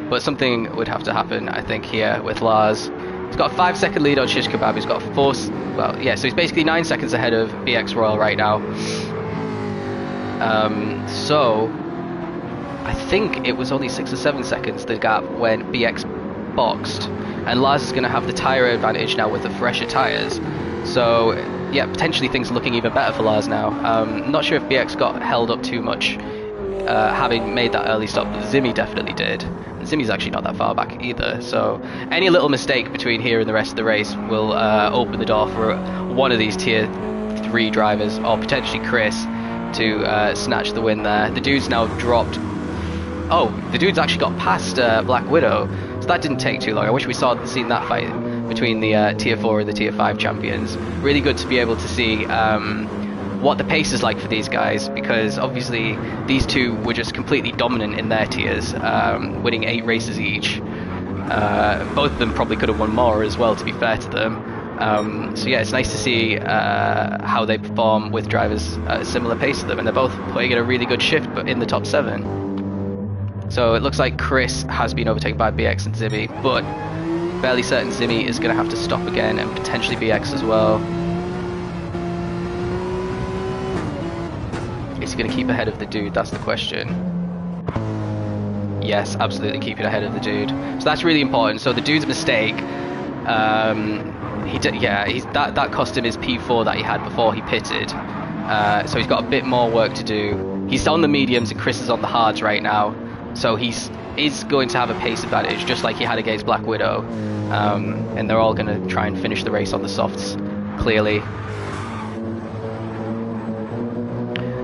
But something would have to happen, I think, here with Lars. He's got a 5-second lead on Shish Kebab. He's got 4... Well, yeah, so he's basically 9 seconds ahead of BX Royal right now. So I think it was only 6 or 7 seconds the gap when BX boxed. And Lars is going to have the tyre advantage now with the fresher tyres. So yeah, potentially things are looking even better for Lars now. Not sure if BX got held up too much having made that early stop, but Zimmy definitely did. And Zimmy's actually not that far back either, so any little mistake between here and the rest of the race will open the door for one of these tier 3 drivers, or potentially Chris, to snatch the win there. The dude's now dropped... Oh, the dude's actually got past Black Widow, so that didn't take too long. I wish we seen that fight between the tier 4 and the tier 5 champions. Really good to be able to see what the pace is like for these guys, because obviously these two were just completely dominant in their tiers, winning 8 races each. Both of them probably could have won more as well, to be fair to them. So yeah, it's nice to see how they perform with drivers at a similar pace to them, and they're both putting in a really good shift, but in the top 7. So it looks like Chris has been overtaken by BX and Zimmy, but fairly certain Zimmy is going to have to stop again, and potentially BX as well. Is he going to keep ahead of the dude? That's the question. Yes, absolutely keeping ahead of the dude. So that's really important. So the dude's mistake, that cost him his P4 that he had before he pitted. So he's got a bit more work to do. He's on the mediums and Chris is on the hards right now. So is going to have a pace advantage, just like he had against Black Widow. And they're all going to try and finish the race on the softs, clearly.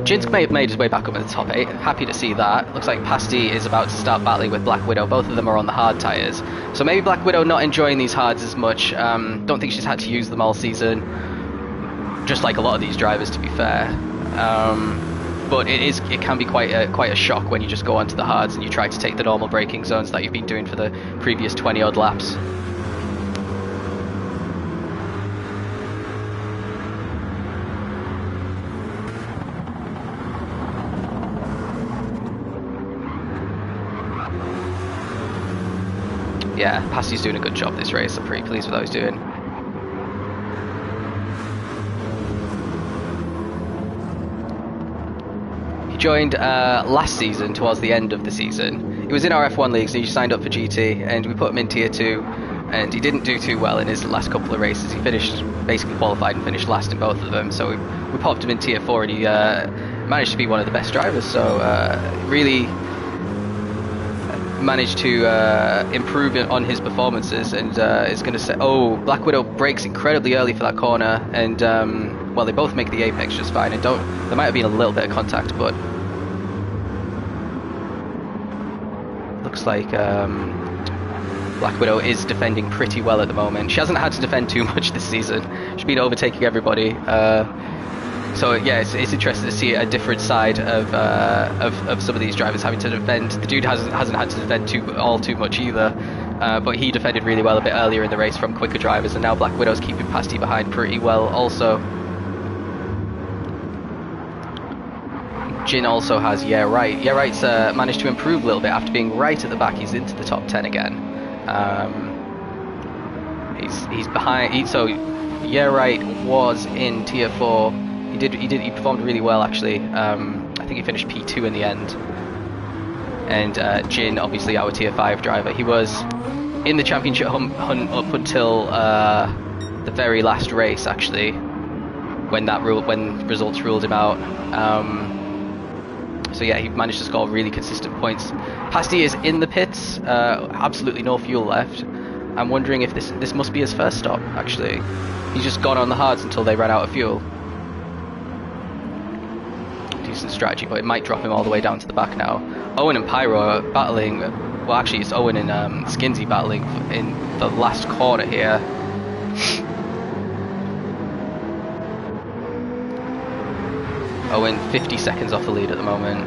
Jin's made his way back up in the top 8. Happy to see that. Looks like Pasty is about to start battling with Black Widow. Both of them are on the hard tyres. So maybe Black Widow not enjoying these hards as much. Don't think she's had to use them all season. Just like a lot of these drivers, to be fair. But it can be quite a shock when you just go onto the hards and you try to take the normal braking zones that you've been doing for the previous 20 odd laps. Yeah, Pasty's doing a good job this race. I'm pretty pleased with what he's doing. Joined last season towards the end of the season. He was in our F1 leagues and he signed up for GT, and we put him in tier 2, and he didn't do too well in his last couple of races. He finished, basically qualified and finished last in both of them, so we popped him in tier 4 and he managed to be one of the best drivers, so really managed to improve on his performances, and is going to say, oh, Black Widow brakes incredibly early for that corner, and well, they both make the apex just fine, and there might have been a little bit of contact, but looks like Black Widow is defending pretty well at the moment. She hasn't had to defend too much this season. She's been overtaking everybody. So yeah, it's interesting to see a different side of some of these drivers having to defend. The dude hasn't had to defend too much either, but he defended really well a bit earlier in the race from quicker drivers, and now Black Widow's keeping Pasty behind pretty well also. Jin also has Right. Right's managed to improve a little bit after being right at the back. He's into the top 10 again. He's behind. So Right was in tier 4. He performed really well actually. I think he finished P2 in the end. And Jin, obviously our tier 5 driver, he was in the championship hunt up until the very last race actually, when results ruled him out. So yeah, he managed to score really consistent points. Pasty is in the pits, absolutely no fuel left. I'm wondering if this must be his first stop actually. He's just gone on the hards until they ran out of fuel. Decent strategy, but it might drop him all the way down to the back now. Owen and Pyro are battling, well actually it's Owen and Skinsy battling in the last corner here. Owen 50 seconds off the lead at the moment.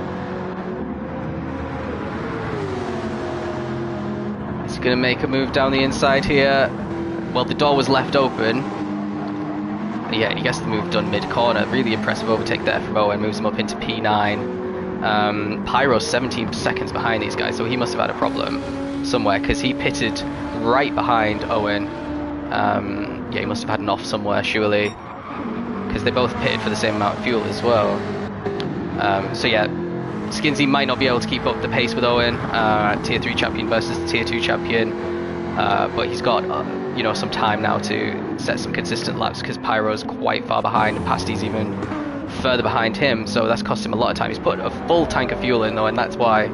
Is he going to make a move down the inside here? Well, the door was left open. Yeah, he gets the move done mid-corner. Really impressive overtake there from Owen. Moves him up into P9. Pyro's 17 seconds behind these guys, so he must have had a problem somewhere, because he pitted right behind Owen. Yeah, he must have had an off somewhere, surely, because they both pitted for the same amount of fuel as well. So yeah, Skinsy might not be able to keep up the pace with Owen. Tier 3 champion versus the Tier 2 champion. But he's got some time now to set some consistent laps, because Pyro's quite far behind and Pasty's even further behind him, so that's cost him a lot of time. He's put a full tank of fuel in though, and that's why.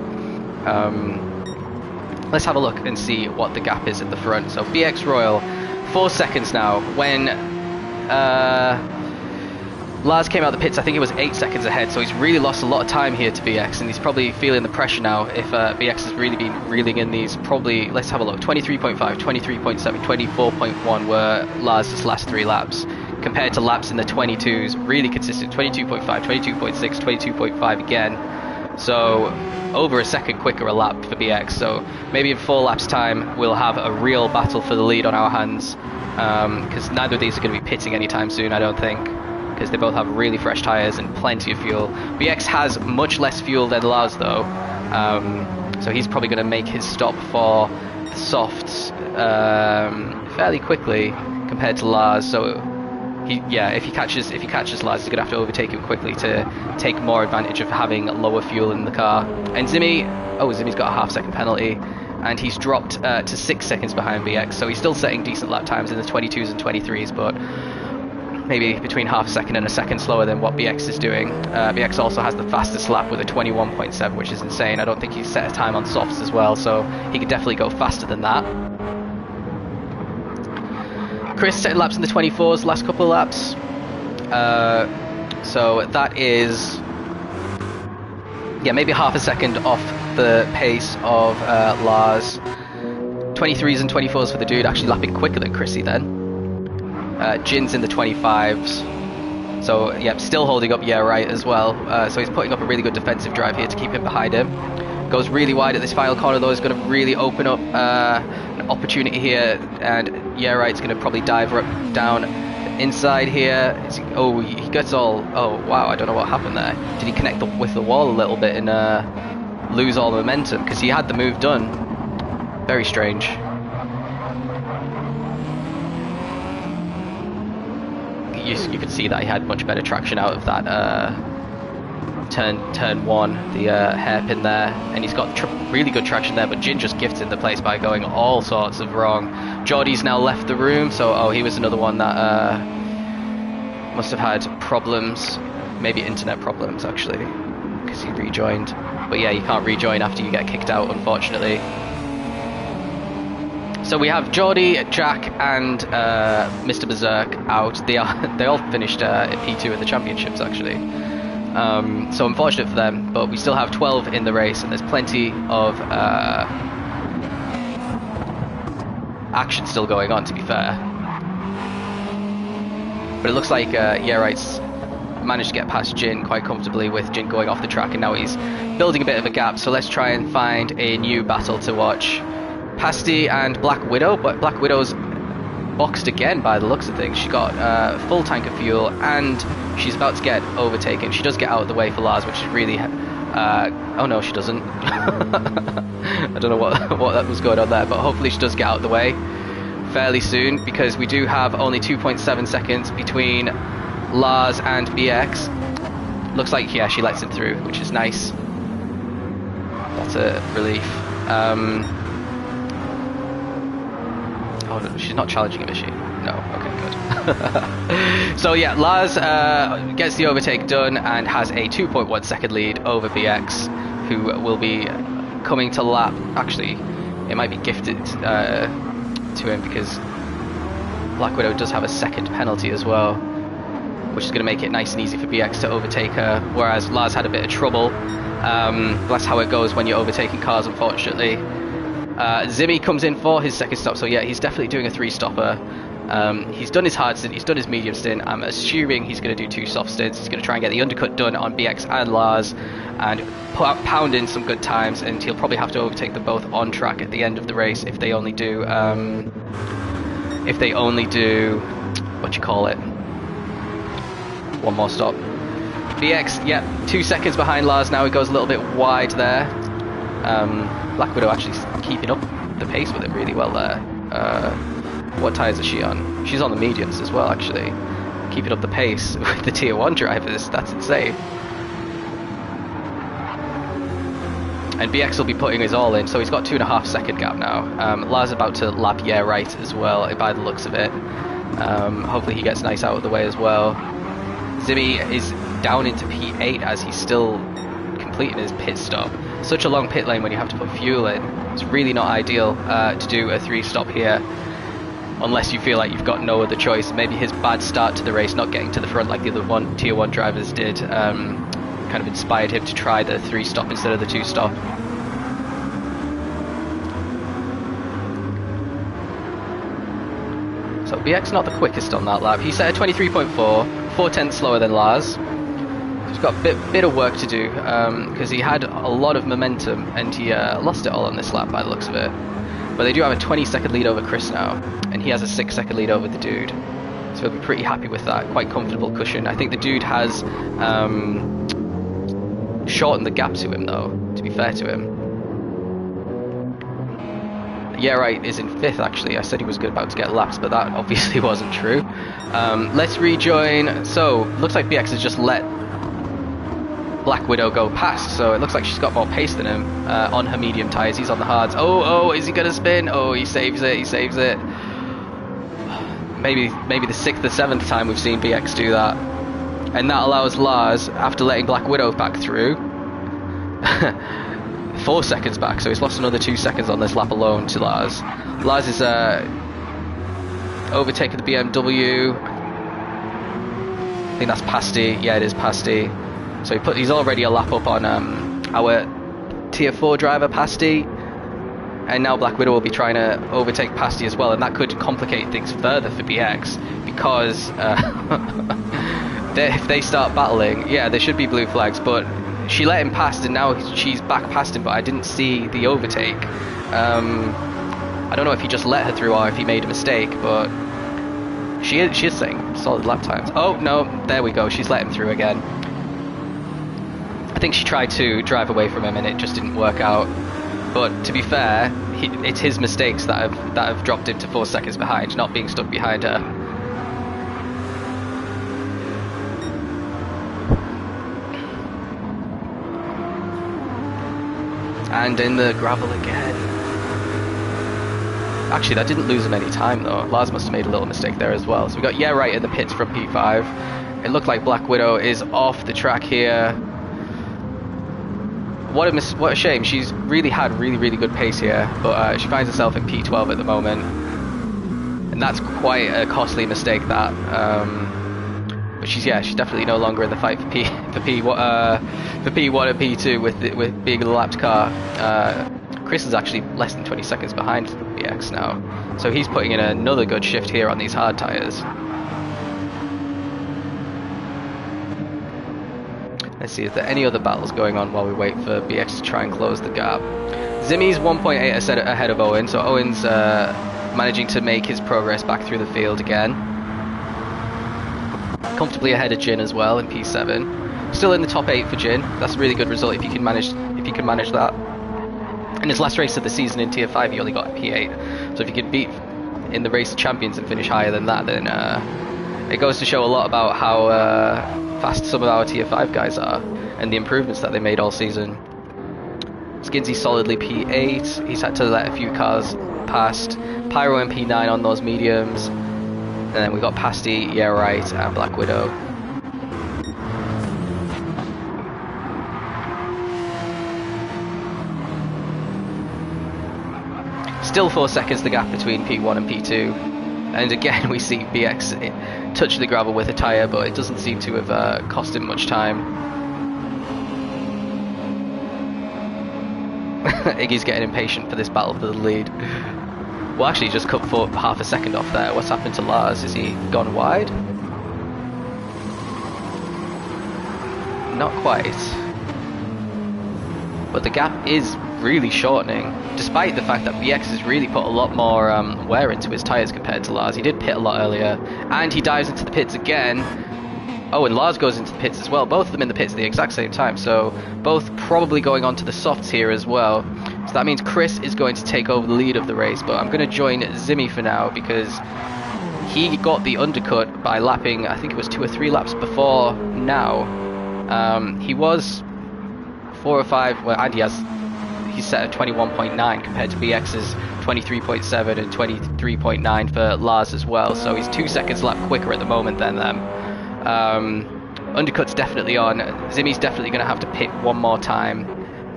Let's have a look and see what the gap is at the front. So BX Royal 4 seconds now. When Lars came out of the pits, I think it was 8 seconds ahead, so he's really lost a lot of time here to BX, and he's probably feeling the pressure now. If BX has really been reeling in these, probably, let's have a look, 23.5, 23.7, 24.1 were Lars' last 3 laps, compared to laps in the 22s, really consistent, 22.5, 22.6, 22.5 again, so over a second quicker a lap for BX, so maybe in 4 laps time we'll have a real battle for the lead on our hands, because neither of these are going to be pitting anytime soon, I don't think, because they both have really fresh tyres and plenty of fuel. BX has much less fuel than Lars though, So he's probably going to make his stop for the softs fairly quickly compared to Lars. So if he catches Lars, he's going to have to overtake him quickly to take more advantage of having lower fuel in the car. And Zimmy's got a half-second penalty, and he's dropped to 6 seconds behind BX. So he's still setting decent lap times in the 22s and 23s, but maybe between half a second and a second slower than what BX is doing. BX also has the fastest lap with a 21.7, which is insane. I don't think he's set a time on softs as well, so he could definitely go faster than that. Chris set laps in the 24s last couple of laps. So that is maybe half a second off the pace of Lars. 23s and 24s for the dude, actually lapping quicker than Chrissy then. Jin's in the 25s, so still holding up as well. So he's putting up a really good defensive drive here to keep him behind him. Goes really wide at this final corner though, is going to really open up an opportunity here, and Right's going to probably dive down inside here. He gets all, wow, I don't know what happened there. Did he connect with the wall a little bit and lose all the momentum? Because he had the move done. Very strange. You could see that he had much better traction out of that turn one, the hairpin there, and he's got really good traction there, but Jin just gifted the place by going all sorts of wrong. Geordie's now left the room, so he was another one that must have had problems, maybe internet problems actually, because he rejoined. But yeah, you can't rejoin after you get kicked out, unfortunately. So we have Geordie, Jack, and Mr. Berserk out. They all finished at P2 at the championships actually. So unfortunate for them, but we still have 12 in the race, and there's plenty of action still going on, to be fair. But it looks like Right's managed to get past Jin quite comfortably, with Jin going off the track, and now he's building a bit of a gap. So let's try and find a new battle to watch. Pasty and Black Widow, but Black Widow's boxed again by the looks of things. She got a full tank of fuel, and she's about to get overtaken. She does get out of the way for Lars, which is really oh no, she doesn't. I don't know what that was going on there, but hopefully she does get out of the way fairly soon, because we do have only 2.7 seconds between Lars and BX. Looks like she lets him through, which is nice. That's a relief. Oh, no, she's not challenging him, is she? No. Okay, good. So yeah, Lars gets the overtake done and has a 2.1 second lead over BX, who will be coming to lap. Actually, it might be gifted to him, because Black Widow does have a second penalty as well, which is going to make it nice and easy for BX to overtake her, whereas Lars had a bit of trouble. That's how it goes when you're overtaking cars, unfortunately. Zimmy comes in for his second stop, so yeah, he's definitely doing a 3-stopper. He's done his hard stint, he's done his medium stint. I'm assuming he's going to do 2 soft stints. He's going to try and get the undercut done on BX and Lars, and pound in some good times, and he'll probably have to overtake them both on track at the end of the race if they only do, what you call it, one more stop. BX, yeah, 2 seconds behind Lars now. He goes a little bit wide there. Black Widow actually keeping up the pace with him really well there. What tyres is she on? She's on the mediums as well, actually. Keeping up the pace with the tier 1 drivers. That's insane. And BX will be putting his all in, so he's got 2.5 second gap now. Lars about to lap Right as well, by the looks of it. Hopefully he gets nice out of the way as well. Zimmy is down into P8 as he's still completing his pit stop. Such a long pit lane when you have to put fuel in. It's really not ideal to do a 3-stop here, unless you feel like you've got no other choice. Maybe his bad start to the race, not getting to the front like the other tier 1 drivers did, kind of inspired him to try the 3-stop instead of the 2-stop. So BX not the quickest on that lap. He set a 23.4, 4/10 slower than Lars. He's got a bit of work to do, because he had a lot of momentum and he lost it all on this lap by the looks of it. But they do have a 20-second lead over Chris now, and he has a 6-second lead over the dude. So he'll be pretty happy with that. Quite comfortable cushion. I think the dude has shortened the gap to him though, to be fair to him. Yeah, right, is in 5th actually. I said he was about to get laps, but that obviously wasn't true. Let's rejoin. So, looks like BX has just let Black Widow go past, so it looks like she's got more pace than him on her medium tyres. He's on the hards. Oh, is he going to spin? Oh, he saves it. Maybe the 6th or 7th time we've seen BX do that. And that allows Lars, after letting Black Widow back through, 4 seconds back, so he's lost another 2 seconds on this lap alone to Lars. Lars is overtaken the BMW. I think that's Pasty. Yeah, it is Pasty. So he's already a lap up on our Tier 4 driver, Pasty. And now Black Widow will be trying to overtake Pasty as well, and that could complicate things further for BX, because if they start battling, yeah, there should be blue flags, but she let him past, and now she's back past him, but I didn't see the overtake. I don't know if he just let her through or if he made a mistake, but she is saying solid lap times. Oh, no, there we go, she's let him through again. I think she tried to drive away from him and it just didn't work out. But to be fair, it's his mistakes that have dropped him to 4 seconds behind, not being stuck behind her. And in the gravel again. Actually, that didn't lose him any time though. Lars must have made a little mistake there as well. So we got Yeah Right in the pits from P5. It looked like Black Widow is off the track here. What a shame. She's really had really good pace here, but she finds herself in P12 at the moment, and that's quite a costly mistake. That, but she's definitely no longer in the fight for P1 and P2 with being the lapped car. Chris is actually less than 20 seconds behind BX now, so he's putting in another good shift here on these hard tires. Let's see if there are any other battles going on while we wait for BX to try and close the gap. Zimmy's 1.8 ahead of Owen, so Owen's managing to make his progress back through the field again. Comfortably ahead of Jin as well in P7. Still in the top 8 for Jin. That's a really good result if you can manage that. In his last race of the season in Tier 5, he only got P8. So if you can beat in the race of champions and finish higher than that, then it goes to show a lot about how fast some of our Tier 5 guys are and the improvements that they made all season. Skinsy solidly P8. He's had to let a few cars past. Pyro and P9 on those mediums. And then we got Pasty, Yeah Right, and Black Widow. Still 4 seconds the gap between P1 and P2. And again we see BX touch the gravel with a tyre, but it doesn't seem to have cost him much time. Iggy's getting impatient for this battle for the lead. Well, actually he just cut for half a second off there. What's happened to Lars? Is he gone wide? Not quite. But the gap is really shortening, despite the fact that BX has really put a lot more wear into his tyres compared to Lars. He did pit a lot earlier, and he dives into the pits again. Oh, and Lars goes into the pits as well, both of them in the pits at the exact same time, so both probably going on to the softs here as well. So that means Chris is going to take over the lead of the race, but I'm going to join Zimmy for now, because he got the undercut by lapping, I think it was 2 or 3 laps before now. He was 4 or 5, well, and he's set at 21.9 compared to BX's 23.7 and 23.9 for Lars as well, so he's 2 seconds lap quicker at the moment than them. Undercut's definitely on. Zimmy's definitely going to have to pit one more time.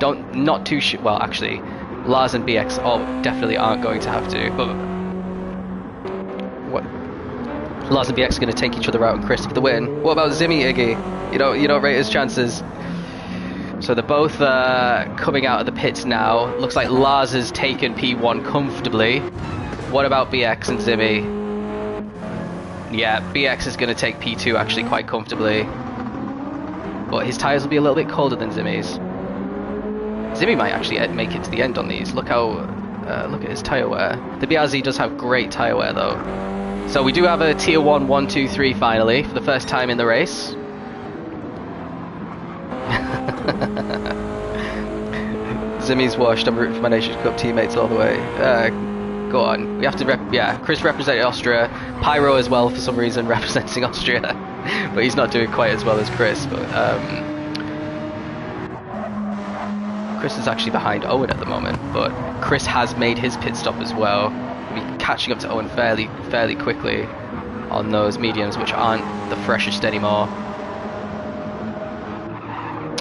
Not too well, actually, Lars and BX definitely aren't going to have to, but what? Lars and BX are going to take each other out and Chris for the win. What about Zimmy, Iggy? You don't rate his chances. So they're both coming out of the pits now. Looks like Lars has taken P1 comfortably. What about BX and Zimmy? Yeah, BX is going to take P2 actually quite comfortably. But his tyres will be a little bit colder than Zimmy's. Zimmy might actually make it to the end on these. Look at his tyre wear. The BRZ does have great tyre wear though. So we do have a Tier 1, 1, 2, 3 finally, for the first time in the race. Zimmy's washed. I'm rooting for my Nations Cup teammates all the way. go on. We have to yeah, Chris represented Austria. Pyro as well for some reason representing Austria. But he's not doing quite as well as Chris. But Chris is actually behind Owen at the moment. But Chris has made his pit stop as well. We'll be catching up to Owen fairly quickly on those mediums, which aren't the freshest anymore.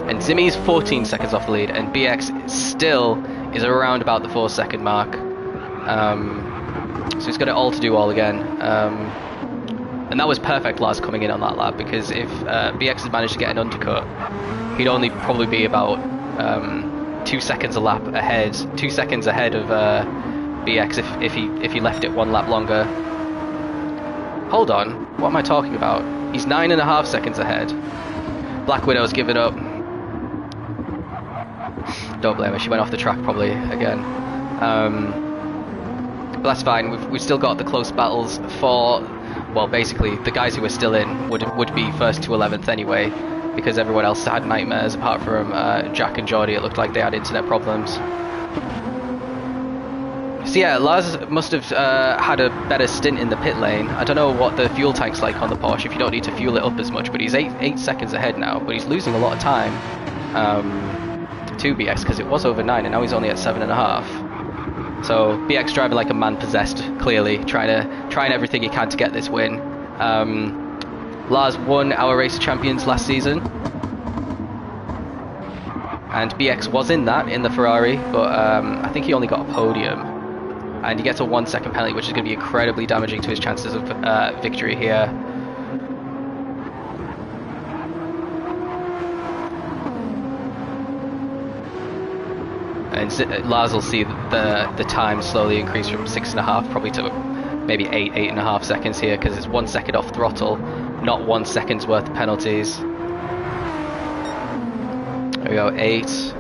And Zimmy's 14 seconds off the lead, and BX still is around about the 4-second mark. So he's got it all to do all again. And that was perfect Lars coming in on that lap, because if BX had managed to get an undercut, he'd only probably be about 2 seconds a lap ahead, 2 seconds ahead of BX if he left it one lap longer. Hold on, what am I talking about? He's 9.5 seconds ahead. Black Widow's given up. Don't blame her, she went off the track probably again. But that's fine, we've still got the close battles for, well, basically the guys who are still in would be first to 11th anyway, because everyone else had nightmares apart from Jack and Geordie. It looked like they had internet problems. So yeah, Lars must have had a better stint in the pit lane. I don't know what the fuel tank's like on the Porsche, if you don't need to fuel it up as much, but he's 8 seconds ahead now, but he's losing a lot of time to BX, because it was over 9 and now he's only at 7.5. So BX driving like a man possessed, clearly trying everything he can to get this win. Lars won our Race of Champions last season, and BX was in the Ferrari, but I think he only got a podium, and he gets a 1 second penalty, which is going to be incredibly damaging to his chances of victory here. And Lars will see the time slowly increase from 6.5 probably to maybe 8.5 seconds here, because it's 1 second off throttle, not 1 second's worth of penalties. There we go, 8. It's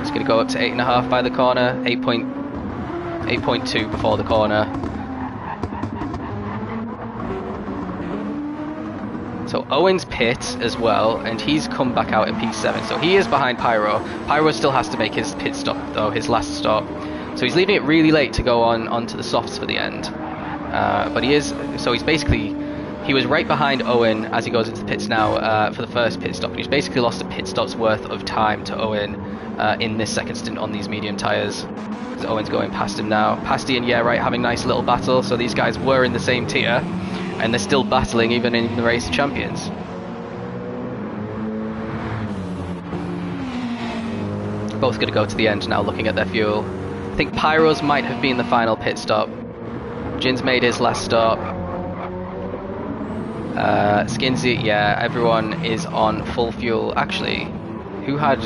going to go up to 8.5 by the corner, 8.2 before the corner. So Owen's pit as well, and he's come back out in P7, so he is behind Pyro. Pyro still has to make his pit stop though, his last stop. So he's leaving it really late to go onto the softs for the end. But he was right behind Owen as he goes into the pits now for the first pit stop. And he's basically lost a pit stop's worth of time to Owen in this second stint on these medium tyres. So Owen's going past him now. Pasty and Yeah Right having a nice little battle, so these guys were in the same tier, and they're still battling even in the Race of Champions. Both going to go to the end now looking at their fuel. I think Pyro's might have been the final pit stop. Jin's made his last stop. Skinsy, yeah, everyone is on full fuel. Actually, who had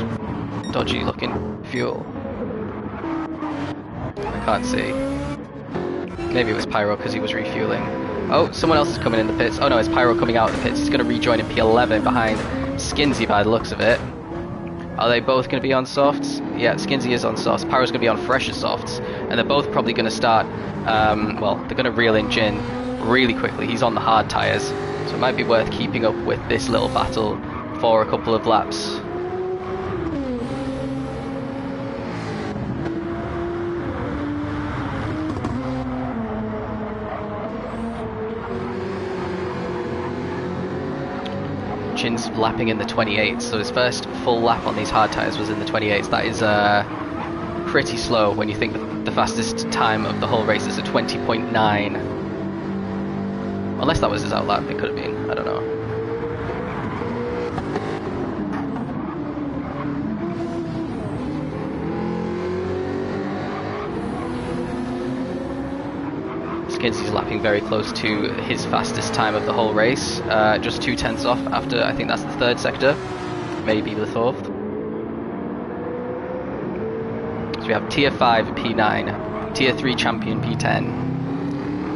dodgy looking fuel? I can't see. Maybe it was Pyro because he was refueling. Oh, someone else is coming in the pits. Oh no, it's Pyro coming out of the pits. He's going to rejoin in P11 behind Skinsy by the looks of it. Are they both going to be on softs? Yeah, Skinsy is on softs. Pyro's going to be on fresher softs. And they're both probably going to start, well, they're going to reel in Jin really quickly. He's on the hard tyres. So it might be worth keeping up with this little battle for a couple of laps. Jin's lapping in the 28s, so his first full lap on these hard tyres was in the 28s. That is pretty slow when you think the fastest time of the whole race is a 20.9. Unless that was his out lap, it could have been, I don't know. Skinsy's lapping very close to his fastest time of the whole race, just 2/10 off after, I think that's the third sector, maybe the fourth. So we have Tier 5 P9, Tier 3 Champion P10,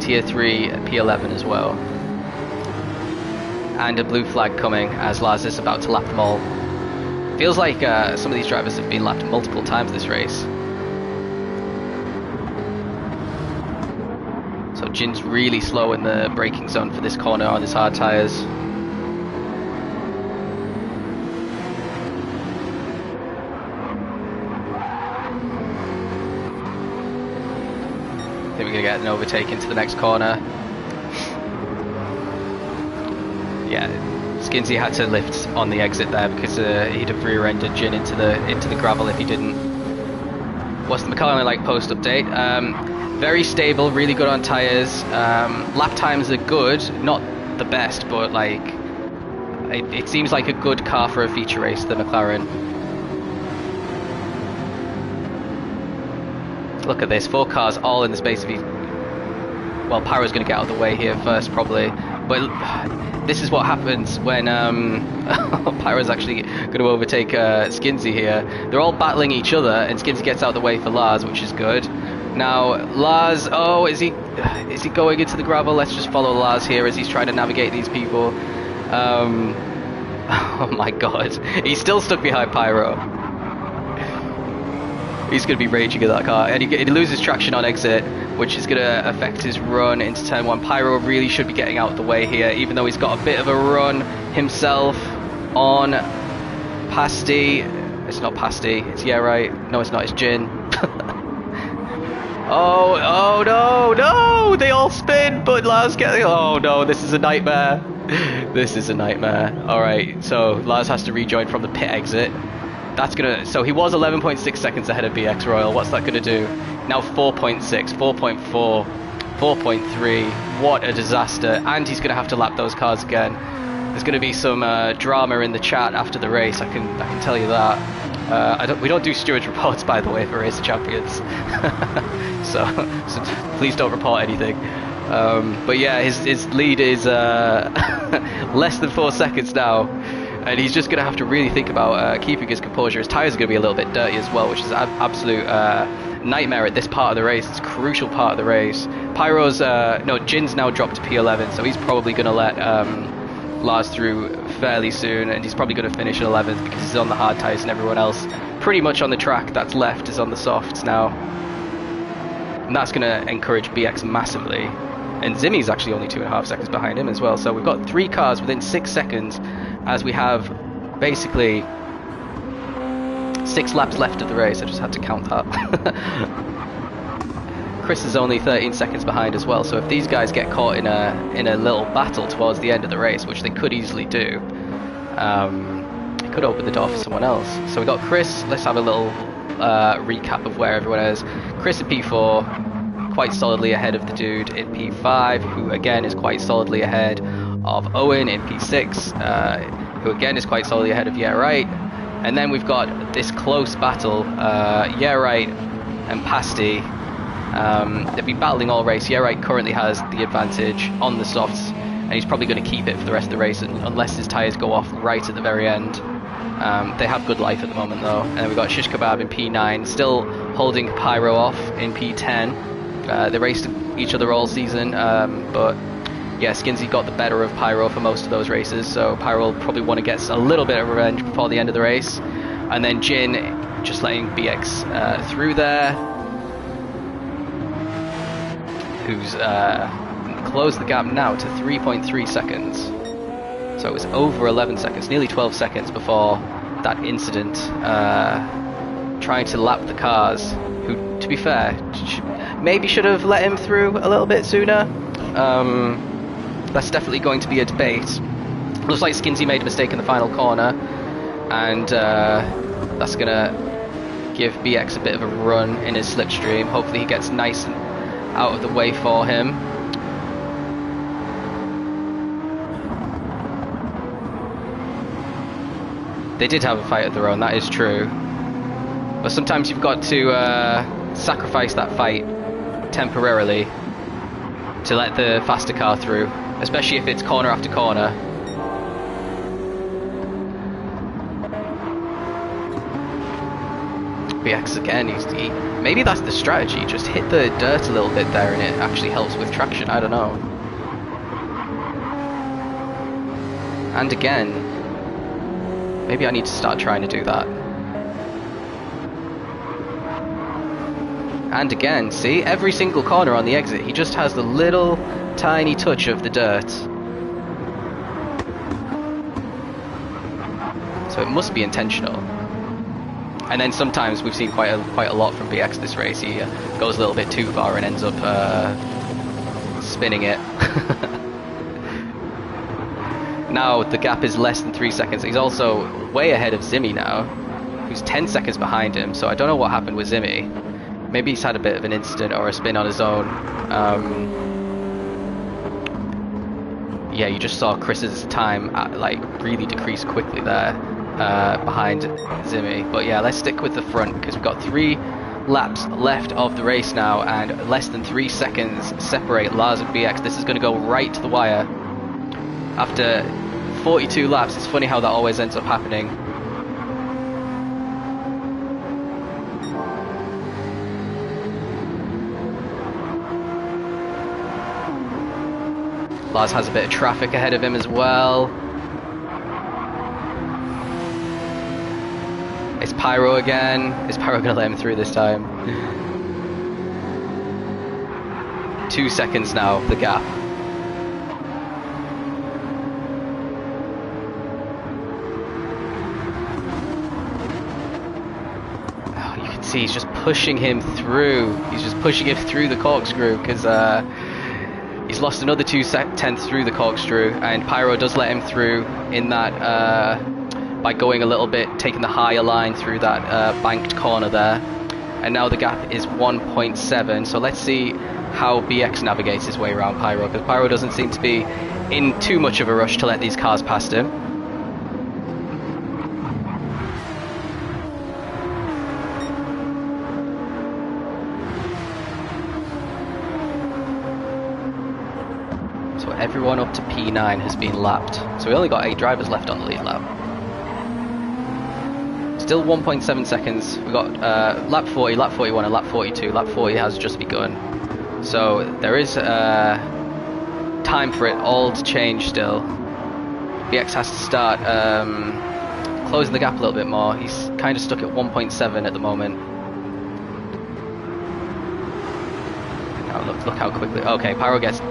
Tier 3 P11 as well, and a blue flag coming as Lars is about to lap them all. Feels like some of these drivers have been lapped multiple times this race. So Jin's really slow in the braking zone for this corner on his hard tyres. probably going to get an overtake into the next corner. Yeah, Skinsy had to lift on the exit there because he'd have rear-ended Jin into the gravel if he didn't. What's the McLaren like post update? Very stable, really good on tyres. Lap times are good, not the best, but like it seems like a good car for a feature race, the McLaren. Look at this, 4 cars all in the space of well, Pyro's going to get out of the way here first probably, but this is what happens when Pyro's actually going to overtake Skinsy here. They're all battling each other and Skinsy gets out of the way for Lars, which is good. Now Lars, oh, is he going into the gravel? Let's just follow Lars here as he's trying to navigate these people. Oh my god, he's still stuck behind Pyro. He's going to be raging at that car, and he loses traction on exit, which is going to affect his run into turn 1. Pyro really should be getting out of the way here, even though he's got a bit of a run himself on Pasty. It's not Pasty, it's right. No, it's not, it's Jin. Oh no, they all spin, but Lars getting, oh no, this is a nightmare. This is a nightmare. Alright, so Lars has to rejoin from the pit exit. That's gonna, so he was 11.6 seconds ahead of BX Royal. What's that gonna do? Now 4.6, 4.4, 4.3. What a disaster. And he's gonna have to lap those cars again. There's gonna be some drama in the chat after the race, I can tell you that. We don't do stewards reports, by the way, for Race of Champions. so please don't report anything. But yeah, his lead is less than 4 seconds now. And he's just going to have to really think about keeping his composure. His tyres are going to be a little bit dirty as well, which is an absolute nightmare at this part of the race. It's a crucial part of the race. Pyro's, no, Jin's now dropped to P11, so he's probably going to let Lars through fairly soon, and he's probably going to finish in 11th because he's on the hard tyres and everyone else pretty much on the track that's left is on the softs now. And that's going to encourage BX massively. And Zimmy's actually only 2.5 seconds behind him as well, so we've got 3 cars within 6 seconds as we have basically 6 laps left of the race. I just had to count that. Chris is only 13 seconds behind as well, so if these guys get caught in a little battle towards the end of the race, which they could easily do, it could open the door for someone else. So we got Chris. Let's have a little recap of where everyone is. Chris in P4, quite solidly ahead of the dude in P5, who again is quite solidly ahead of Owen in P6, who again is quite solidly ahead of right. And then we've got this close battle, right and Pasty. They've been battling all race. right currently has the advantage on the softs, and he's probably going to keep it for the rest of the race unless his tyres go off right at the very end. They have good life at the moment though. And then we've got Shish Kebab in P9, still holding Pyro off in P10. They raced each other all season, but yeah, Skinsy got the better of Pyro for most of those races, so Pyro will probably want to get a little bit of revenge before the end of the race. And then Jin just letting BX through there, who's closed the gap now to 3.3 seconds. So it was over 11 seconds, nearly 12 seconds before that incident, trying to lap the cars, who, to be fair, maybe should have let him through a little bit sooner. That's definitely going to be a debate. Looks like Skinsy made a mistake in the final corner, and that's going to give BX a bit of a run in his slipstream. Hopefully he gets nice and out of the way for him. They did have a fight of their own, that is true. But sometimes you've got to sacrifice that fight temporarily to let the faster car through, especially if it's corner after corner. BX again, maybe that's the strategy, just hit the dirt a little bit there and it actually helps with traction, I don't know. And again, maybe I need to start trying to do that. And again, see, every single corner on the exit, he just has the little tiny touch of the dirt. So it must be intentional. And then sometimes we've seen quite a lot from BX this race. He goes a little bit too far and ends up spinning it. Now the gap is less than 3 seconds. He's also way ahead of Zimmy now, who's 10 seconds behind him. So I don't know what happened with Zimmy. Maybe he's had a bit of an incident or a spin on his own. Yeah, you just saw Chris's time like really decrease quickly there behind Zimmy. But yeah, let's stick with the front because we've got 3 laps left of the race now, and less than 3 seconds separate Lars and BX. This is going to go right to the wire. After 42 laps, it's funny how that always ends up happening. Lars has a bit of traffic ahead of him as well. It's Pyro again. Is Pyro going to let him through this time? 2 seconds now, the gap. Oh, you can see he's just pushing him through. He's just pushing him through the corkscrew because he's lost another 2/10 through the corkscrew, and Pyro does let him through in that by going a little bit, taking the higher line through that banked corner there. And now the gap is 1.7, so let's see how BX navigates his way around Pyro, because Pyro doesn't seem to be in too much of a rush to let these cars past him. So everyone up to P9 has been lapped. So we only got 8 drivers left on the lead lap. Still 1.7 seconds. We've got lap 40, lap 41 and lap 42. Lap 40 has just begun. So there is time for it all to change still. BX has to start closing the gap a little bit more. He's kind of stuck at 1.7 at the moment. Now look how quickly... Okay, Pyro gets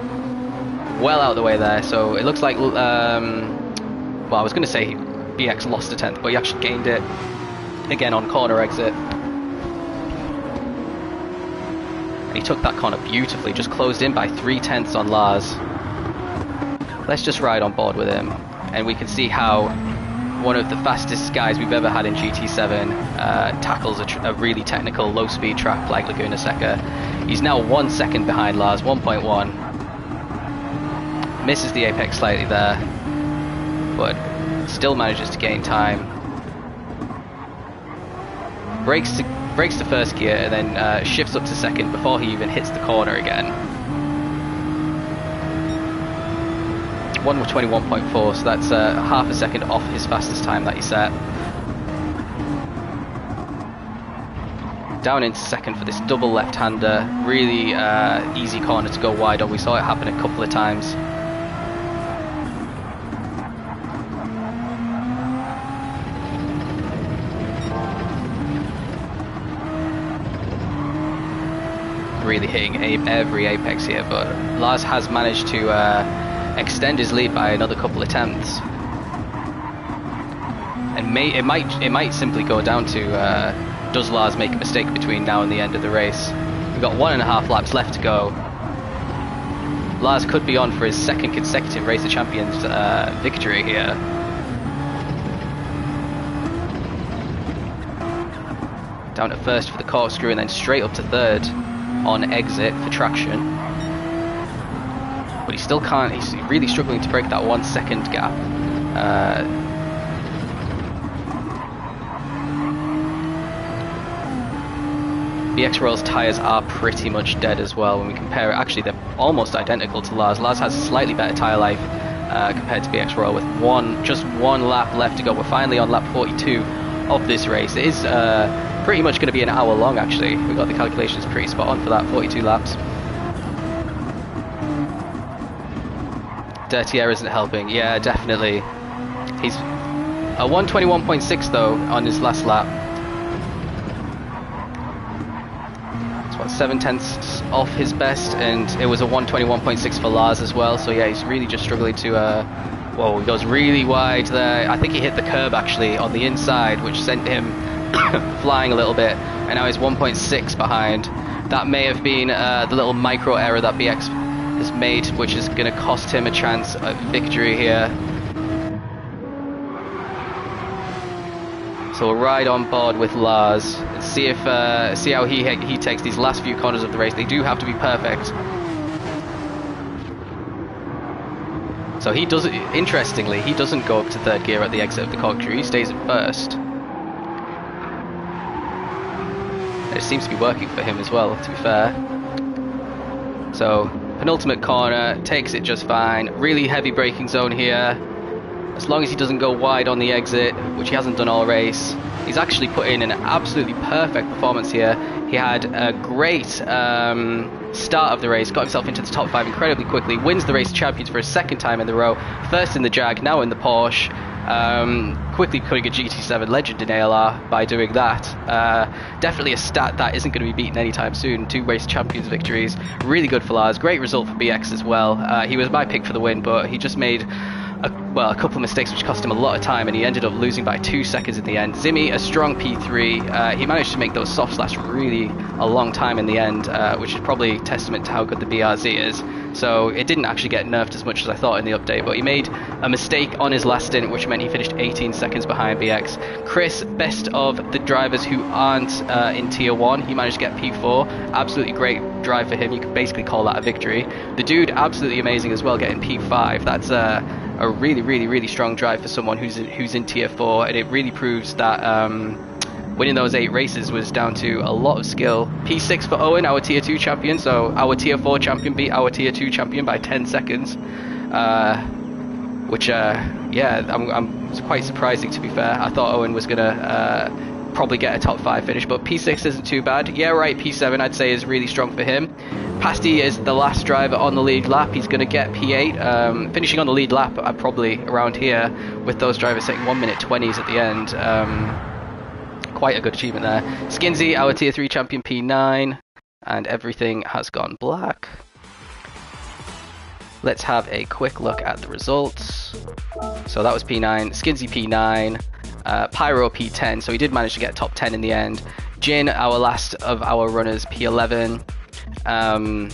well out of the way there, so it looks like well, I was going to say BX lost a 10th, but he actually gained it again on corner exit, and he took that corner beautifully, just closed in by 3/10 on Lars. Let's just ride on board with him, and we can see how one of the fastest guys we've ever had in GT7 tackles a really technical low speed track like Laguna Seca. He's now 1 second behind Lars, 1.1. Misses the apex slightly there, but still manages to gain time. Brakes to first gear and then shifts up to second before he even hits the corner again. 1:21.4, so that's half a second off his fastest time that he set. Down into second for this double left-hander. Really easy corner to go wide on. We saw it happen a couple of times. Really hitting every apex here, but Lars has managed to extend his lead by another couple of tenths, and it might simply go down to does Lars make a mistake between now and the end of the race. We've got 1.5 laps left to go. Lars could be on for his 2nd consecutive Race of Champions victory here. Down at first for the corkscrew and then straight up to 3rd on exit for traction, but he still can't. He's really struggling to break that 1 second gap. BX Royal's tyres are pretty much dead as well when we compare it. Actually, they're almost identical to Lars. Lars has slightly better tyre life compared to BX Royal with just one lap left to go. We're finally on lap 42 of this race. It is pretty much going to be an hour long, actually. We got the calculations pretty spot on for that, 42 laps. Dirty air isn't helping. Yeah, definitely. He's a 1:21.6 though on his last lap. It's what, 7/10 off his best, and it was a 1:21.6 for Lars as well. So yeah, he's really just struggling to whoa, he goes really wide there. I think he hit the curb actually on the inside, which sent him flying a little bit, and now he's 1.6 behind. That may have been the little micro error that BX has made, which is going to cost him a chance at victory here. So we'll ride on board with Lars and see if see how he takes these last few corners of the race. They do have to be perfect. So he doesn't. Interestingly, he doesn't go up to third gear at the exit of the corkscrew. He stays at first. It seems to be working for him as well, to be fair. So penultimate corner, takes it just fine. Really heavy braking zone here. As long as he doesn't go wide on the exit, which he hasn't done all race. He's actually put in an absolutely perfect performance here. He had a great start of the race, got himself into the top 5 incredibly quickly, wins the race champions for a second time in the row, first in the Jag, now in the Porsche, quickly becoming a GT7 legend in ALR by doing that. Definitely a stat that isn't going to be beaten anytime soon. 2 race champions victories, really good for Lars, great result for BX as well. He was my pick for the win, but he just made a couple of mistakes which cost him a lot of time, and he ended up losing by 2 seconds in the end. Zimmy, a strong P3. He managed to make those softs last really a long time in the end, which is probably testament to how good the BRZ is. So it didn't actually get nerfed as much as I thought in the update, but he made a mistake on his last stint, which meant he finished 18 seconds behind BX. Chris, best of the drivers who aren't in Tier 1. He managed to get P4. Absolutely great drive for him. You could basically call that a victory. The dude, absolutely amazing as well, getting P5. That's a really strong drive for someone who's in Tier 4, and it really proves that winning those 8 races was down to a lot of skill. P6 for Owen, our Tier 2 champion, so our Tier 4 champion beat our Tier 2 champion by 10 seconds, which yeah, I'm quite surprising, to be fair. I thought Owen was gonna probably get a top 5 finish, but P6 isn't too bad. Yeah, right, P7 I'd say is really strong for him. Pasty is the last driver on the lead lap. He's going to get P8. Finishing on the lead lap, probably around here, with those drivers taking 1 minute 20s at the end. Quite a good achievement there. Skinsy, our Tier 3 champion, P9, and everything has gone black. Let's have a quick look at the results. So that was P9, Skinsy P9, Pyro P10, so he did manage to get top 10 in the end. Jin, our last of our runners, P11. And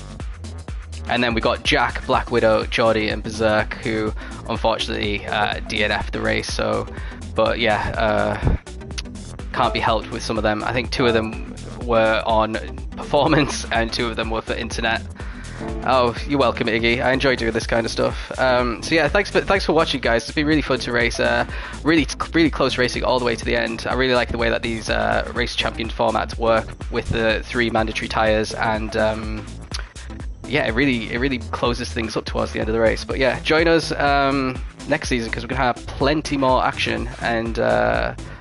then we got Jack, Black Widow, Jordy, and Berserk, who unfortunately DNF'd the race. So, but yeah, can't be helped with some of them. I think 2 of them were on performance, and 2 of them were for internet. Oh, you're welcome, Iggy. I enjoy doing this kind of stuff. So yeah, thanks for watching, guys. It's been really fun to race. Really close racing all the way to the end. I really like the way that these race champion formats work with the 3 mandatory tires, and yeah, it really closes things up towards the end of the race. But yeah, join us next season, because we're gonna have plenty more action, and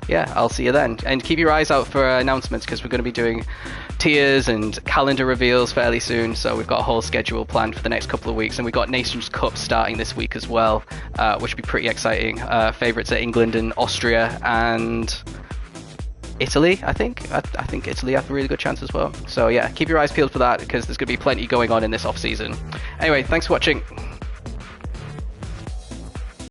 yeah, I'll see you then. And keep your eyes out for announcements, because we're going to be doing tiers and calendar reveals fairly soon. So we've got a whole schedule planned for the next couple of weeks, and we've got Nations Cup starting this week as well, which will be pretty exciting. Favourites are England and Austria and Italy, I think. I think Italy have a really good chance as well. So yeah, keep your eyes peeled for that, because there's going to be plenty going on in this off season. Anyway, thanks for watching.